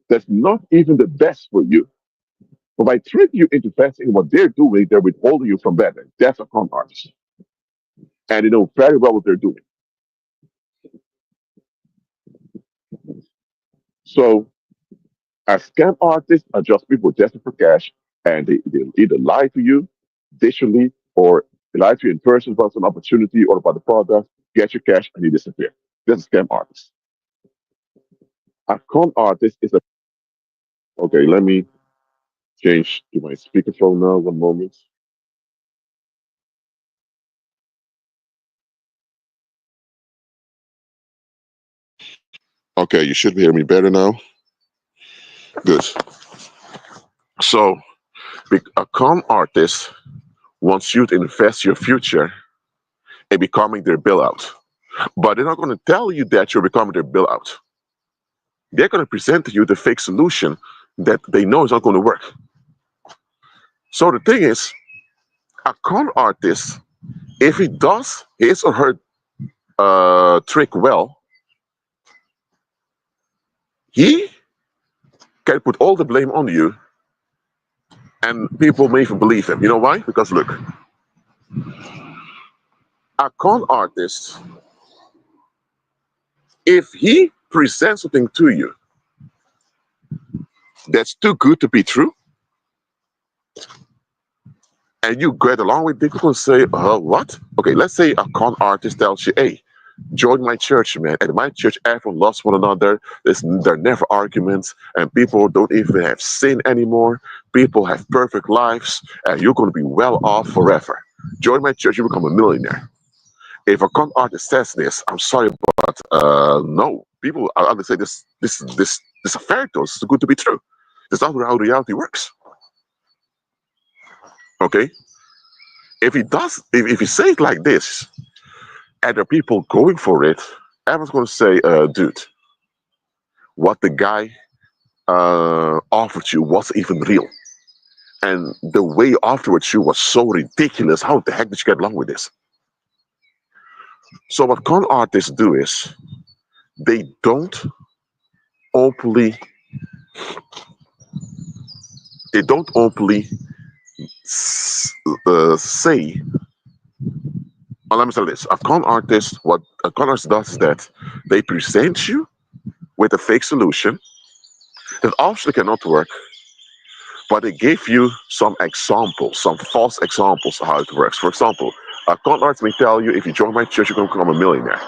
That's not even the best for you. But by tricking you into investing in what they're doing, they're withholding you from better. That's a con artist. And they know very well what they're doing. So a scam artists are just people desperate for cash, and they either lie to you digitally or they lie to you in person about an opportunity or about the product, get your cash, and you disappear. That's a scam artist. A con artist is a okay. Let me change to my speakerphone now. One moment. Okay, you should hear me better now. Good. So, a con artist wants you to invest your future in becoming their bailout. But they're not going to tell you that you're becoming their bailout. They're going to present to you the fake solution that they know is not going to work. So the thing is, a con artist, if he does his or her trick well, he can put all the blame on you, and people may even believe him. You know why? Because look, a con artist, if he presents something to you that's too good to be true, and you get along with people and say, what? Okay, let's say a con artist tells you, hey, join my church, man. At my church, everyone loves one another. There are never arguments, and people don't even have sin anymore. People have perfect lives, and you're going to be well off forever. Join my church, you become a millionaire. If a con artist says this, I'm sorry, but no. People are going to say this is a fairy tale. It's too good to be true. That's not how reality works. Okay? If he does, if he says it like this, and there are people going for it, everyone's going to say, dude, what the guy offered you wasn't even real. And the way afterwards you was so ridiculous. How the heck did you get along with this? So what con artists do is they don't openly say. Well, let me say this: what a con artist does is that they present you with a fake solution that obviously cannot work, but they give you some examples, some false examples of how it works. For example, a con artist may tell you, if you join my church, you're going to become a millionaire.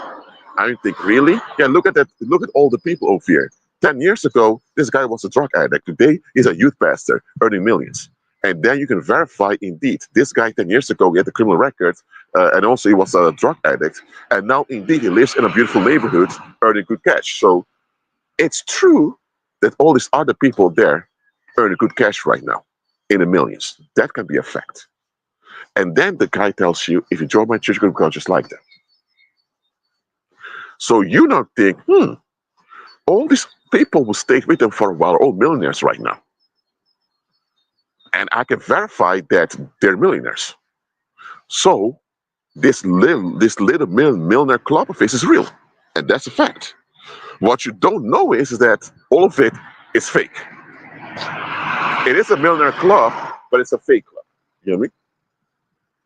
I think, really? Yeah, look at that. Look at all the people over here. 10 years ago, this guy was a drug addict. Today, he's a youth pastor earning millions. And then you can verify, indeed, this guy 10 years ago, he had a criminal record, and also he was a drug addict. And now, indeed, he lives in a beautiful neighborhood earning good cash. So it's true that all these other people there earn good cash right now in the millions. That can be a fact. And then the guy tells you, if you join my church, you're going to become just like that. So you now think, all these people who stayed with them for a while are all millionaires right now. And I can verify that they're millionaires. So this little millionaire club of this is real. And that's a fact. What you don't know is that all of it is fake. It is a millionaire club, but it's a fake club. You know what I mean?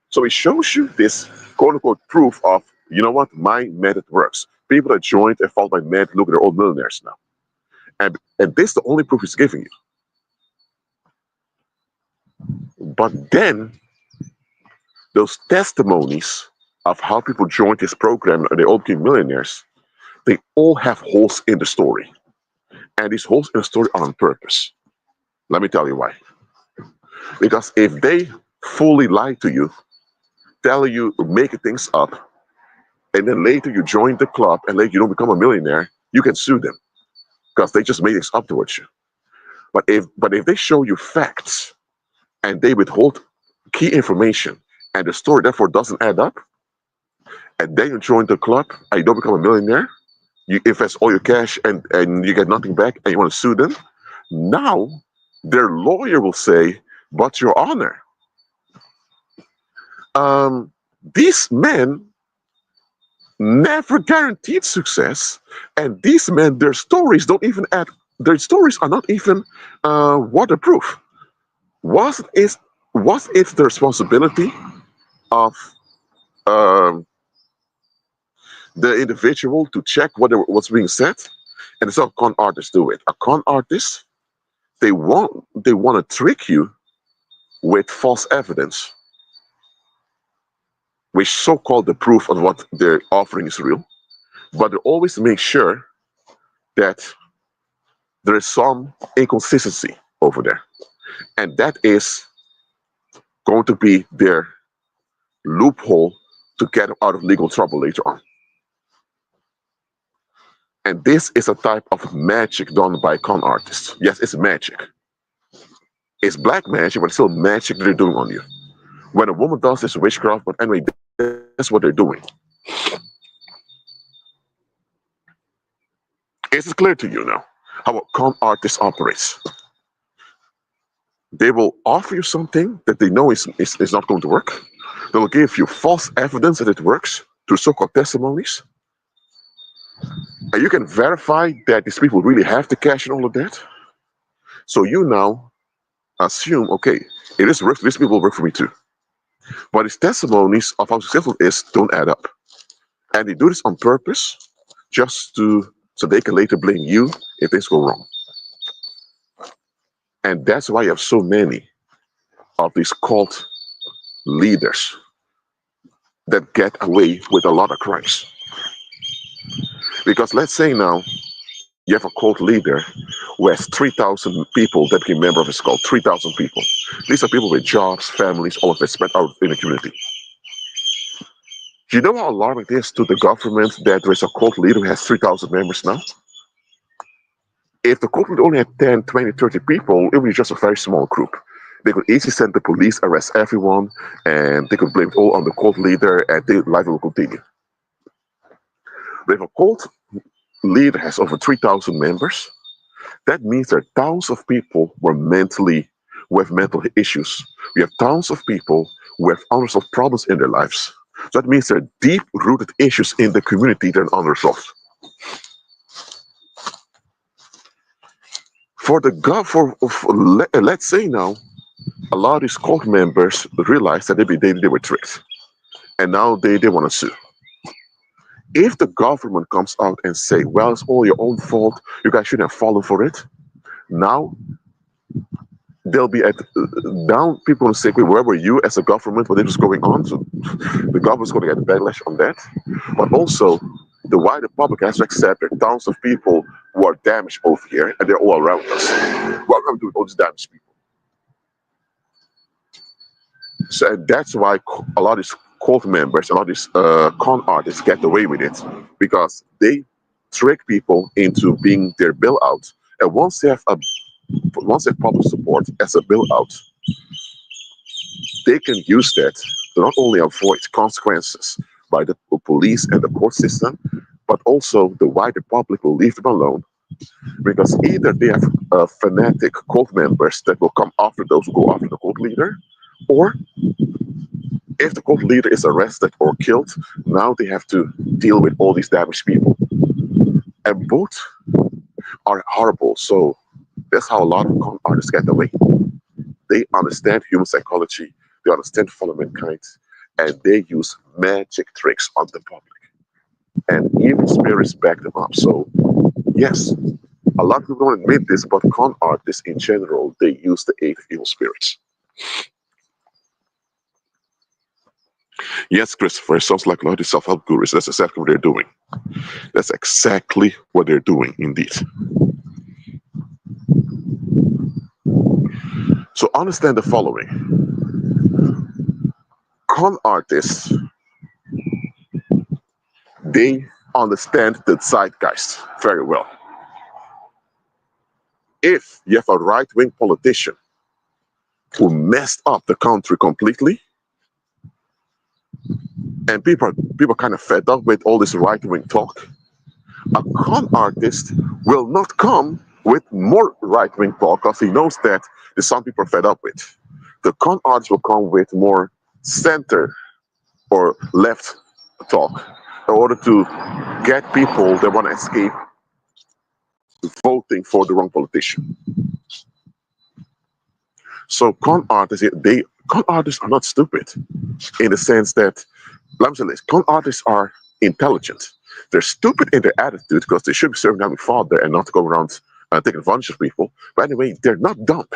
So it shows you this quote unquote proof of, you know what, my method works. People that joined and followed my method, look, they're all millionaires now. And this is the only proof it's giving you. But then those testimonies of how people joined this program and they all became millionaires, they all have holes in the story. And these holes in the story are on purpose. Let me tell you why. Because if they fully lie to you, tell you, make things up, and then later you join the club and later you don't become a millionaire, you can sue them because they just made things up towards you. But if they show you facts and they withhold key information and the story therefore doesn't add up, and then you join the club and you don't become a millionaire, you invest all your cash and you get nothing back and you want to sue them, now their lawyer will say, but your honor, these men never guaranteed success, and these men, their stories are not even waterproof. Was it the responsibility of um, the individual to check what's being said? And it's how con artists do it. A con artist, they want to trick you with false evidence, which so-called the proof of what they're offering is real, but they always make sure that there is some inconsistency over there, and that is going to be their loophole to get out of legal trouble later on. And this is a type of magic done by con artists. Yes, it's magic. It's black magic, but it's still magic they're doing on you. When a woman does this, witchcraft, but anyway, that's what they're doing. Is it clear to you now how a con artist operates? They will offer you something that they know is not going to work. They will give you false evidence that it works through so-called testimonies. And you can verify that these people really have the cash and all of that. So you now assume, okay, it is work. These people work for me too. But these testimonies of how successful it is don't add up. And they do this on purpose, so they can later blame you if things go wrong. And that's why you have so many of these cult leaders that get away with a lot of crimes. Because let's say now you have a cult leader who has 3,000 people that became member of his cult, 3,000 people. These are people with jobs, families, all of it spread out in the community. Do you know how alarming it is to the government that there is a cult leader who has 3,000 members now? If the cult leader only had 10, 20, 30 people, it would be just a very small group. They could easily send the police, arrest everyone, and they could blame it all on the cult leader, and their life will continue. If a cult leader has over 3,000 members, that means there are thousands of people who have mental issues. We have thousands of people who have unresolved problems in their lives. So that means there are deep-rooted issues in the community that are unresolved. For the let's say now, a lot of these cult members realize that they were tricked, and now they want to sue. If the government comes out and say, "Well, it's all your own fault. You guys shouldn't have fallen for it," now they'll be at down. People will say, "Where were you as a government when this was going on?" So the government's going to get a backlash on that. But also, the wider public has to accept that thousands of people who are damaged over here, and they're all around us. What are we doing with all these damaged people? So that's why a lot of these cult members, a lot of these con artists get away with it, because they trick people into being their bailout. And once they have public support as a bailout, they can use that to not only avoid consequences by the police and the court system, but also the wider public will leave them alone, because either they have fanatic cult members that will come after those who go after the cult leader, or if the cult leader is arrested or killed, now they have to deal with all these damaged people. And both are horrible. So that's how a lot of con artists get away. They understand human psychology, they understand fallen mankind, and they use magic tricks on the public. And evil spirits back them up. So, yes, a lot of people don't admit this, but con artists in general, they use the aid of evil spirits. Yes, Christopher, it sounds like a lot of self-help gurus. That's exactly what they're doing. That's exactly what they're doing, indeed. So understand the following. Con artists, they understand the zeitgeist very well. If you have a right-wing politician who messed up the country completely, and people are kind of fed up with all this right-wing talk, a con artist will not come with more right-wing talk because he knows that there's some people are fed up with. The con artist will come with more center or left talk in order to get people that want to escape voting for the wrong politician. So con artists are not stupid in the sense that, let me say this, con artists are intelligent. They're stupid in their attitude because they should be serving Heavenly Father and not go around taking advantage of people. But anyway, they're not dumb.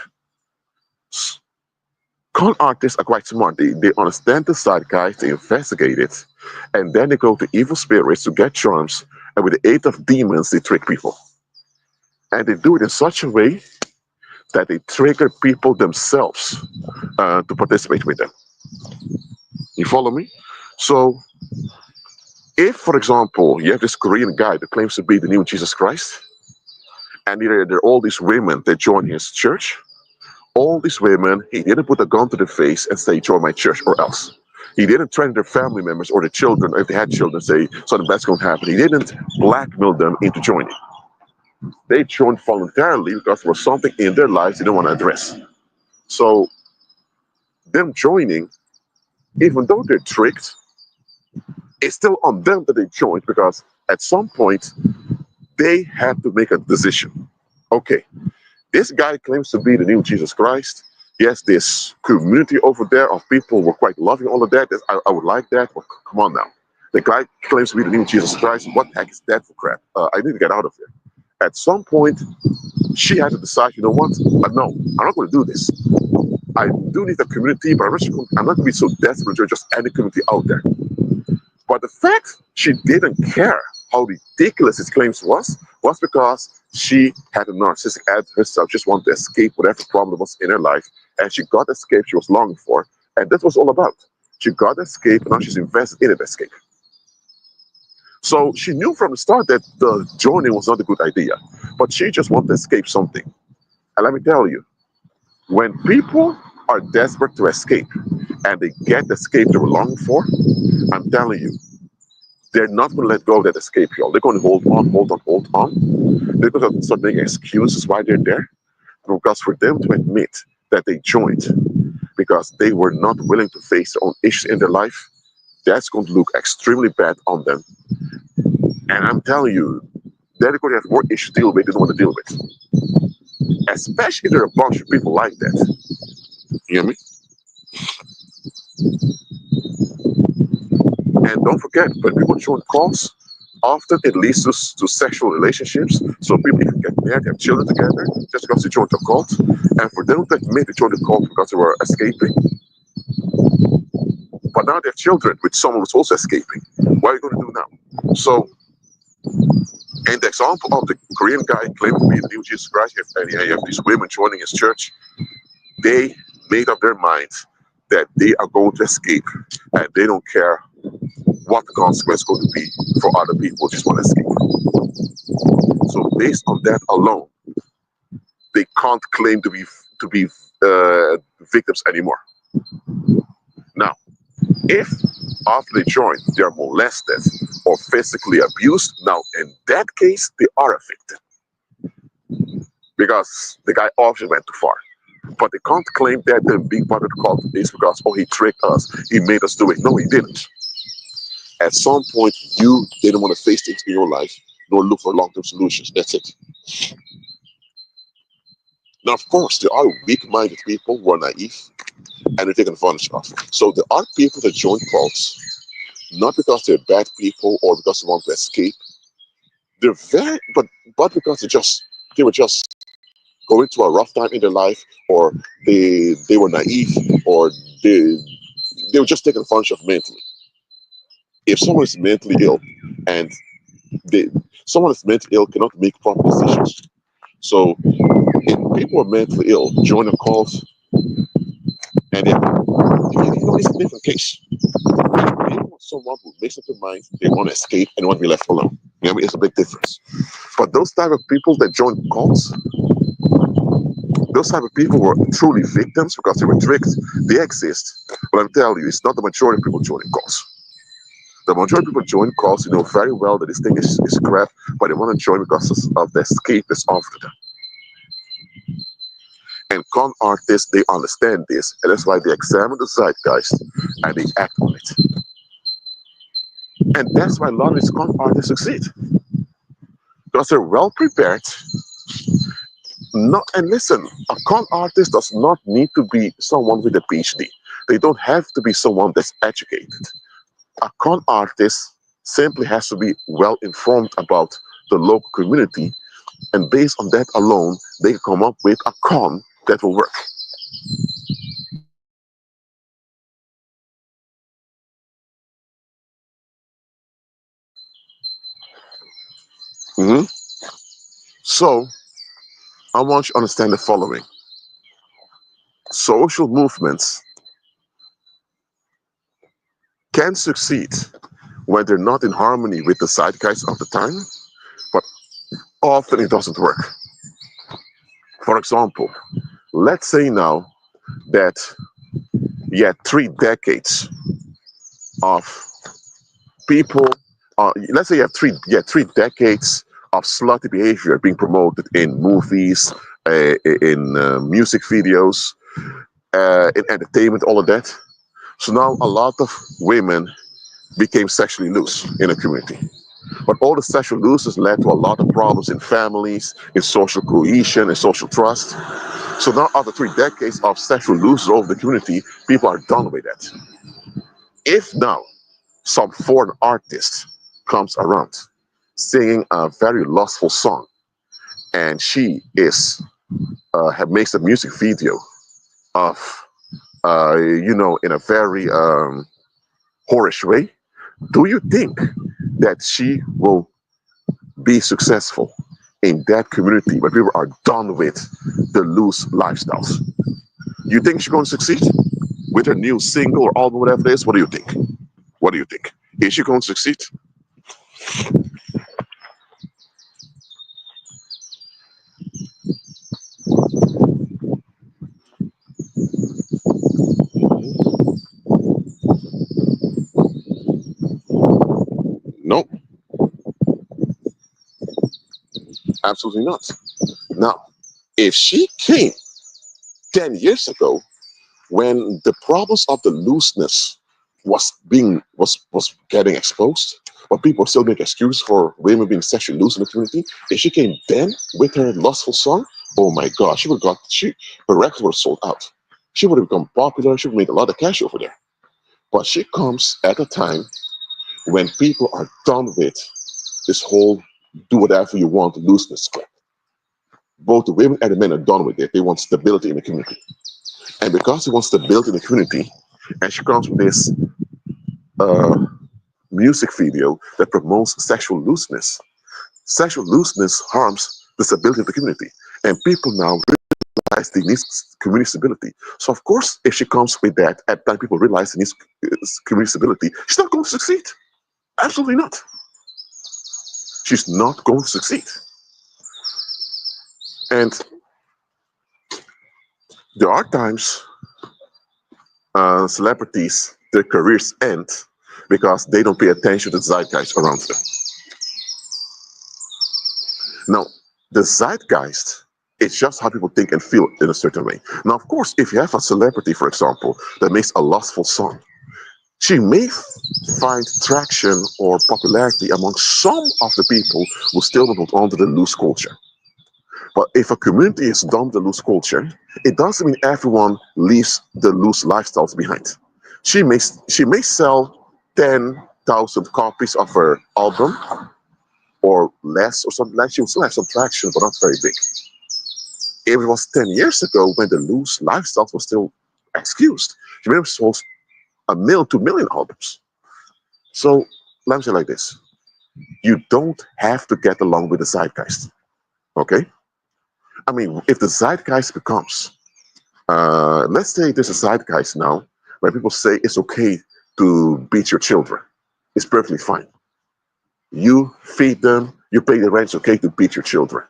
Con artists are quite smart. They understand the zeitgeist, they investigate it, and then they go to evil spirits to get charms, and with the aid of demons, they trick people. And they do it in such a way that they trigger people themselves to participate with them. You follow me? So, if, for example, you have this Korean guy that claims to be the new Jesus Christ, and there are all these women that join his church, all these women, he didn't put a gun to their face and say, "Join my church," or else. He didn't threaten their family members or the children, if they had children, say, "Something bad's going to happen." He didn't blackmail them into joining. They joined voluntarily because there was something in their lives they didn't want to address. So, them joining, even though they're tricked, it's still on them that they joined, because at some point they had to make a decision. Okay, this guy claims to be the new Jesus Christ. Yes, this community over there of people were quite loving all of that. I would like that, but come on now. The guy claims to be the new Jesus Christ. What the heck is that for crap? I need to get out of here. At some point, she had to decide, you know what? No, I'm not going to do this. I do need a community, but I'm not going to be so desperate to just any community out there. But the fact she didn't care how ridiculous his claims was because she had a narcissistic attitude herself, just wanted to escape whatever problem was in her life, and she got the escape she was longing for, and that's what it's all about. She got escape, and now she's invested in that escape. So she knew from the start that the joining was not a good idea, but she just wanted to escape something. And let me tell you, when people are desperate to escape, and they get the escape they were longing for, I'm telling you, They're not going to let go of that escape, y'all. They're going to hold on, hold on, hold on. They're going to start making excuses why they're there. Because for them to admit that they joined because they were not willing to face their own issues in their life, that's going to look extremely bad on them. And I'm telling you, they're going to have more issues to deal with than they want to deal with. Especially if there are a bunch of people like that. You hear me? And don't forget, when people join cults, often it leads to sexual relationships. So people even get married, have children together, just because they joined a cult. And for them to admit they joined the cult because they were escaping, but now they have children with someone who's also escaping. What are you going to do now? So, in the example of the Korean guy claiming to be the new Jesus Christ, and you have these women joining his church, they made up their minds that they are going to escape, and they don't care what the consequence is going to be for other people who just want to escape. So, based on that alone, they can't claim to be victims anymore. Now, if after they join they are molested or physically abused, now in that case they are a victim because the guy obviously went too far. But they can't claim that them being part of the cult is because, oh, he tricked us, he made us do it. No, he didn't. At some point, you didn't want to face things in your life, nor look for long-term solutions. That's it. Now, of course, there are weak-minded people who are naive and they're taken advantage of. So there are people that join cults not because they're bad people or because they want to escape. They're very, but because they were just going through a rough time in their life, or they were naive, or they were just taken advantage of mentally. If someone is mentally ill and they, someone is mentally ill cannot make proper decisions. So if people are mentally ill, join a cult, and it's a different case. They want someone who makes up their mind, they want to escape and want to be left alone. You know what I mean? It's a big difference. But those type of people that join cults, those type of people who are truly victims because they were tricked, they exist. But I'm telling you, it's not the majority of people joining cults. The majority of people join cults, you know very well that this thing is crap, but they want to join because of the escape that's offered them. And con artists, they understand this, and that's why they examine the zeitgeist and they act on it. And that's why a lot of these con artists succeed. Because they're well prepared. Not, and listen, a con artist does not need to be someone with a PhD. They don't have to be someone that's educated. A con artist simply has to be well informed about the local community, and based on that alone, they can come up with a con that will work. Mhm. So, I want you to understand the following. Social movements can succeed when they're not in harmony with the zeitgeist of the time, but often it doesn't work. For example, let's say now that you had 3 decades of people, let's say you had 3 decades of slutty behavior being promoted in movies, in music videos, in entertainment, all of that. So now a lot of women became sexually loose in a community. But all the sexual looseness led to a lot of problems in families, in social cohesion, in social trust. So now, after 3 decades of sexual looseness over the community, people are done with that. If now some foreign artist comes around singing a very lustful song, and she makes a music video of in a very whorish way, do you think that she will be successful in that community where people are done with the loose lifestyles? You think she's going to succeed with her new single or album, whatever it is? What do you think? What do you think? Is she going to succeed? Absolutely not. Now, if she came 10 years ago when the problems of the looseness was getting exposed, but people still make excuses for women being sexually loose in the community. If she came then with her lustful song, oh my God, her records would have sold out. She would have become popular. She would make a lot of cash over there. But she comes at a time when people are done with this whole do whatever you want looseness crap. Both the women and the men are done with it. They want stability in the community. And because they want stability in the community, and she comes with this uh, music video that promotes sexual looseness. Sexual looseness harms the stability of the community. And people now realize they need community stability. So, of course, if she comes with that, at the time people realize they need community stability, she's not going to succeed. Absolutely not. She's not going to succeed. And there are times celebrities, their careers end because they don't pay attention to the zeitgeist around them. Now, the zeitgeist is just how people think and feel in a certain way. Now, of course, if you have a celebrity, for example, that makes a lustful song, she may find traction or popularity among some of the people who still don't hold on to the loose culture. But if a community is done with the loose culture, it doesn't mean everyone leaves the loose lifestyles behind. She may sell 10,000 copies of her album or less or something like. She will still have some traction, but not very big. If it was 10 years ago when the loose lifestyle was still excused, she may have sold 1 million, 2 million albums. So let me say it like this: you don't have to get along with the zeitgeist. Okay? I mean, if the zeitgeist becomes, let's say there's a zeitgeist now where people say it's okay to beat your children. It's perfectly fine. You feed them, you pay the rent, it's okay to beat your children.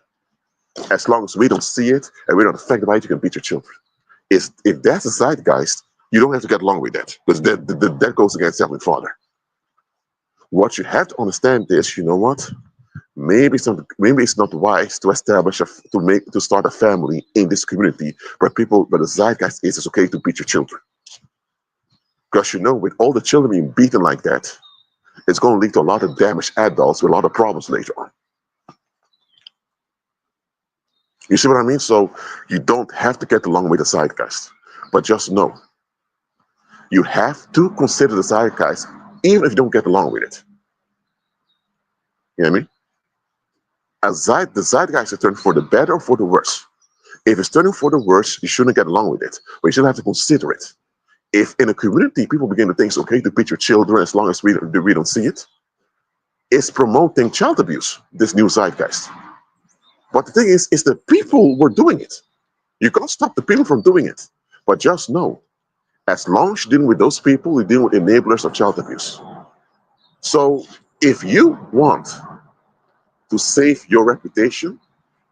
As long as we don't see it and we're not affected by it, you can beat your children. If that's a zeitgeist, you don't have to get along with that because that goes against Heavenly Father. What you have to understand is, you know what? Maybe it's not wise to establish to start a family in this community where the zeitgeist is it's okay to beat your children. Because with all the children being beaten like that, it's going to lead to a lot of damaged adults with a lot of problems later on. You see what I mean? So you don't have to get along with the zeitgeist, but just know you have to consider the zeitgeist even if you don't get along with it. You know what I mean? The zeitgeist is turning for the better or for the worse. If it's turning for the worse, you shouldn't get along with it, but you shouldn't have to consider it. If in a community people begin to think it's okay to beat your children as long as we don't see it, it's promoting child abuse, this new zeitgeist. But the thing is the people were doing it. You can't stop the people from doing it. But just know, as long as you're dealing with those people, you're dealing with enablers of child abuse. So if you want to save your reputation,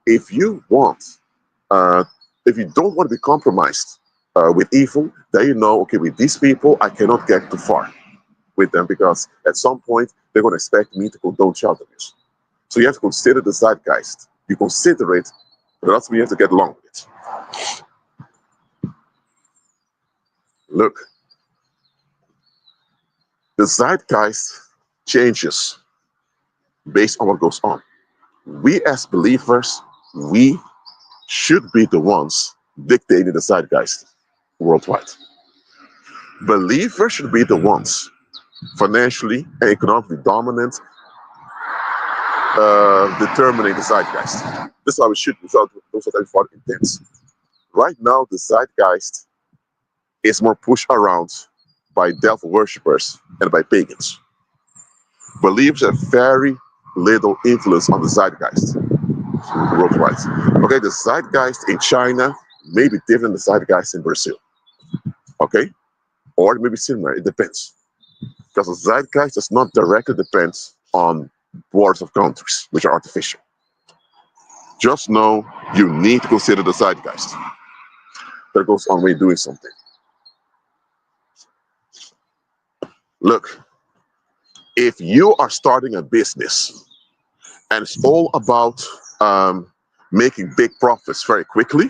if you want, uh, if you don't want to be compromised with evil, then you know, okay, with these people, I cannot get too far with them because at some point they're going to expect me to condone child abuse. So you have to consider the zeitgeist. You consider it, but that's when you have to get along with it. Look, the zeitgeist changes based on what goes on. We as believers, we should be the ones dictating the zeitgeist worldwide. Believers should be the ones financially and economically dominant, determining the zeitgeist. This is how we should be. Those are everybody intents. Right now, the zeitgeist is more pushed around by devil worshippers and by pagans. Believers have very little influence on the zeitgeist worldwide. Okay, the zeitgeist in China may be different than the zeitgeist in Brazil. Okay, or it may be similar. It depends. Because the zeitgeist does not directly depend on borders of countries, which are artificial. Just know you need to consider the zeitgeist that goes on when you're doing something. Look, if you are starting a business and it's all about making big profits very quickly.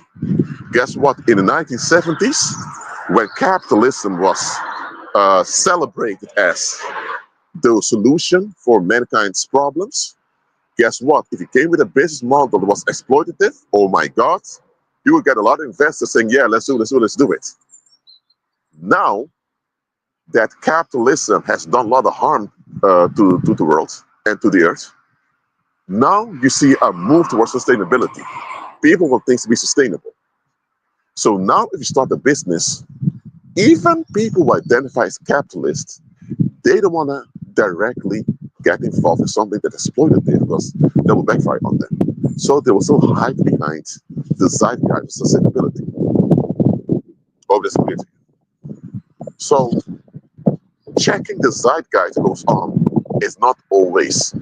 Guess what? In the 1970s, when capitalism was celebrated as the solution for mankind's problems, guess what? If you came with a business model that was exploitative, oh my God, you will get a lot of investors saying, yeah, let's do it. Now that capitalism has done a lot of harm to the world and to the earth, now you see a move towards sustainability. People want things to be sustainable. So now if you start a business, even people who identify as capitalists, they don't want to directly get involved in something that is exploitative because that will backfire on them. So they will still hide behind the zeitgeist of sustainability. Hope this is clear to you. So checking the zeitgeist goes on is not always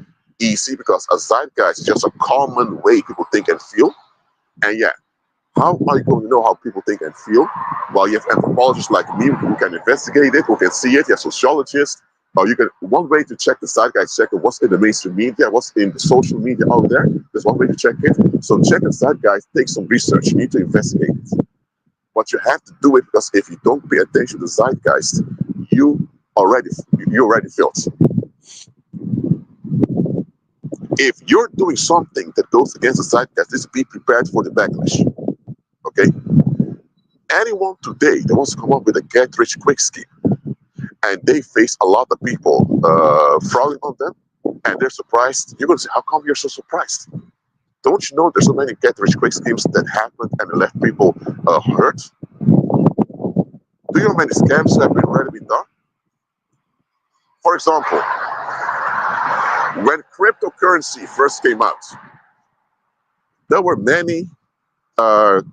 easy because a zeitgeist is just a common way people think and feel. And yeah, how are you going to know how people think and feel? Well, you have anthropologists like me who can investigate it, who can see it. You have sociologists. One way to check the zeitgeist, check what's in the mainstream media, what's in the social media out there. There's one way to check it. So check the zeitgeist, take some research. You need to investigate it. But you have to do it because if you don't pay attention to the zeitgeist, you already failed. If you're doing something that goes against the zeitgeist, just be prepared for the backlash. Okay? Anyone today that wants to come up with a get-rich-quick scheme, and they face a lot of people frauding on them, and they're surprised, you're going to say, how come you're so surprised? Don't you know there's so many get-rich-quick schemes that happened and left people hurt? Do you know how many scams have already been done? For example, when cryptocurrency first came out, there were many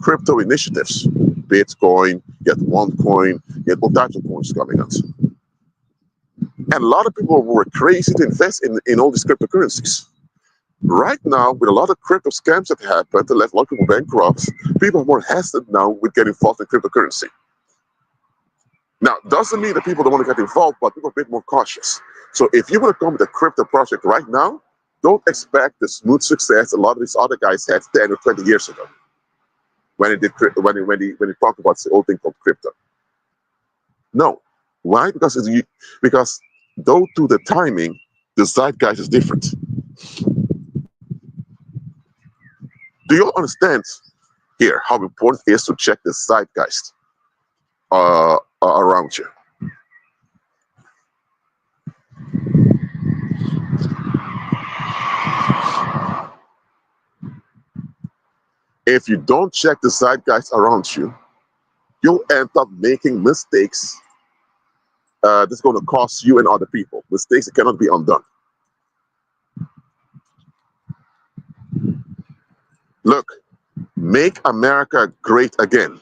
crypto initiatives. Bitcoin, you had OneCoin, you had all types of coins coming out. And a lot of people were crazy to invest in all these cryptocurrencies. Right now, with a lot of crypto scams that happened, that left a lot of people bankrupt, people are more hesitant now with getting involved in cryptocurrency. Now, doesn't mean that people don't want to get involved, but people are a bit more cautious. So if you want to come with a crypto project right now, don't expect the smooth success a lot of these other guys had 10 or 20 years ago when they talked about the old thing called crypto. No. Why? Because due to the timing, the zeitgeist is different. Do you understand here how important it is to check the zeitgeist around you? If you don't check the zeitgeist around you, you'll end up making mistakes that's going to cost you and other people. Mistakes that cannot be undone. Look, make America great again.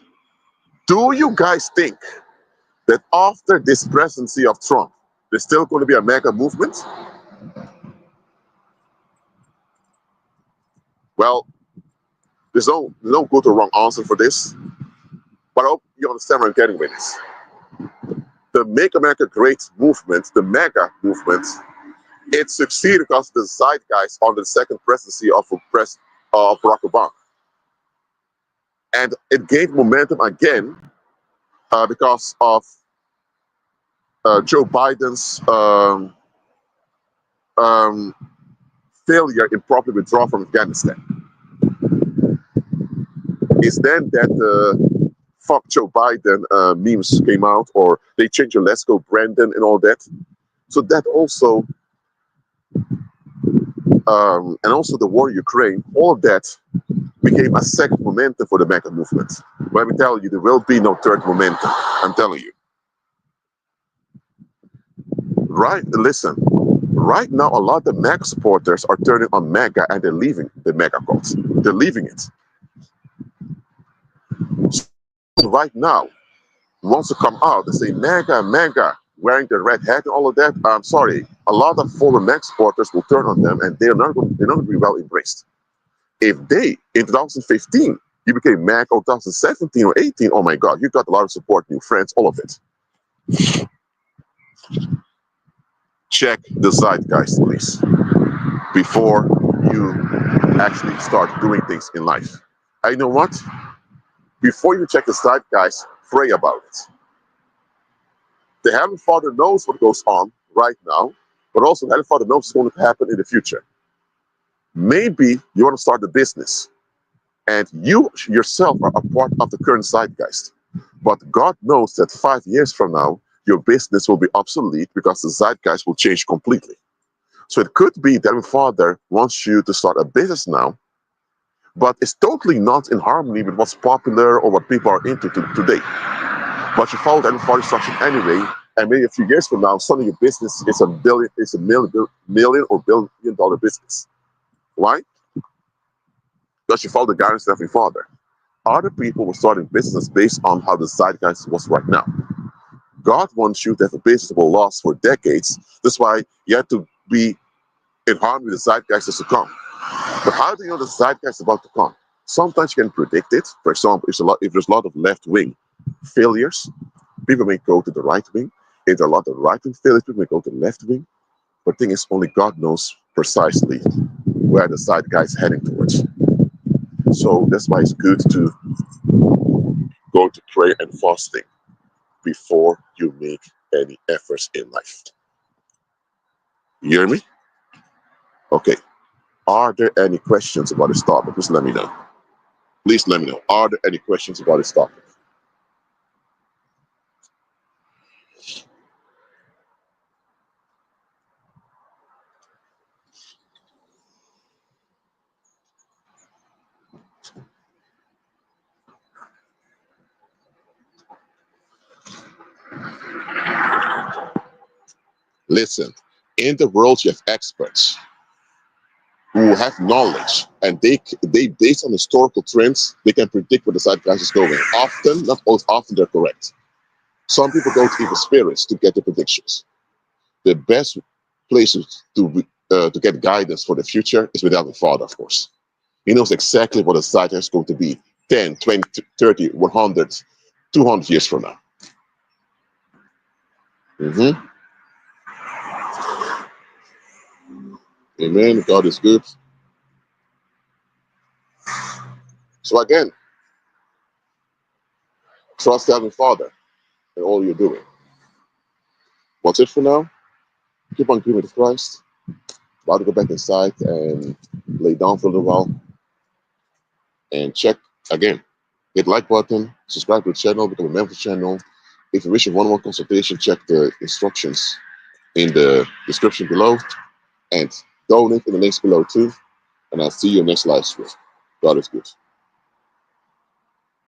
Do you guys think that after this presidency of Trump, there's still going to be a mega movement? Well, there's no good or wrong answer for this, but I hope you understand where I'm getting with this. The Make America Great movement, the mega movement, it succeeded because of the zeitgeist on the second presidency of Barack Obama. And it gained momentum again because of Joe Biden's failure in properly withdrawal from Afghanistan. It's then that fuck Joe Biden memes came out, or they changed your Let's Go Brandon and all that. So that also, and also the war in Ukraine, all of that became a second momentum for the MAGA movement. Let me tell you, there will be no third momentum. I'm telling you. Right, listen. Right now, a lot of the MAGA supporters are turning on MAGA and they're leaving the MAGA cause. They're leaving it. So right now, wants to come out and say MAGA, MAGA, wearing the red hat and all of that. I'm sorry, a lot of former MAGA supporters will turn on them and they're not going to be well embraced. If they, in 2015, you became MAGA, or 2017 or 18, oh my God, you got a lot of support, new friends, all of it. Check the zeitgeist, please, before you actually start doing things in life. And you know what? Before you check the zeitgeist, pray about it. The Heavenly Father knows what goes on right now, but also the Heavenly Father knows what's going to happen in the future. Maybe you want to start a business and you yourself are a part of the current zeitgeist. But God knows that 5 years from now, your business will be obsolete because the zeitgeist will change completely. So it could be that your father wants you to start a business now, but it's totally not in harmony with what's popular or what people are into today. But you follow that father instruction anyway, and maybe a few years from now, suddenly your business is a million or billion dollar business. Why? Because you follow the guidance of your father. Other people will start a business based on how the zeitgeist was right now. God wants you to have a business that will last for decades. That's why you have to be in harmony with the zeitgeist that's to come. But how do you know the zeitgeist is about to come? Sometimes you can predict it. For example, if there's a lot of left-wing failures, people may go to the right wing. If there are a lot of right-wing failures, people may go to the left wing. But the thing is, only God knows precisely where the zeitgeist is heading towards. So that's why it's good to go to prayer and fasting before you make any efforts in life. You hear me? Okay. Are there any questions about this topic? Please let me know. Please let me know. Are there any questions about this topic? Listen, in the world you have experts who have knowledge, and they based on historical trends, they can predict where the zeitgeist is going. Often, not always, often they're correct. Some people go to evil spirits to get the predictions. The best places to get guidance for the future is without the Father, of course. He knows exactly what the zeitgeist is going to be 10, 20, 30, 100, 200 years from now. Mm-hmm. Amen. God is good. So again, trust the Heavenly Father in all you're doing. What's it for now? Keep on agreeing with Christ. About to go back inside and lay down for a little while and check again. Hit like button, subscribe to the channel, become a member of the channel. If you wish a one-on-one consultation, check the instructions in the description below and donate in the links below too. And I'll see you next live stream. God is good.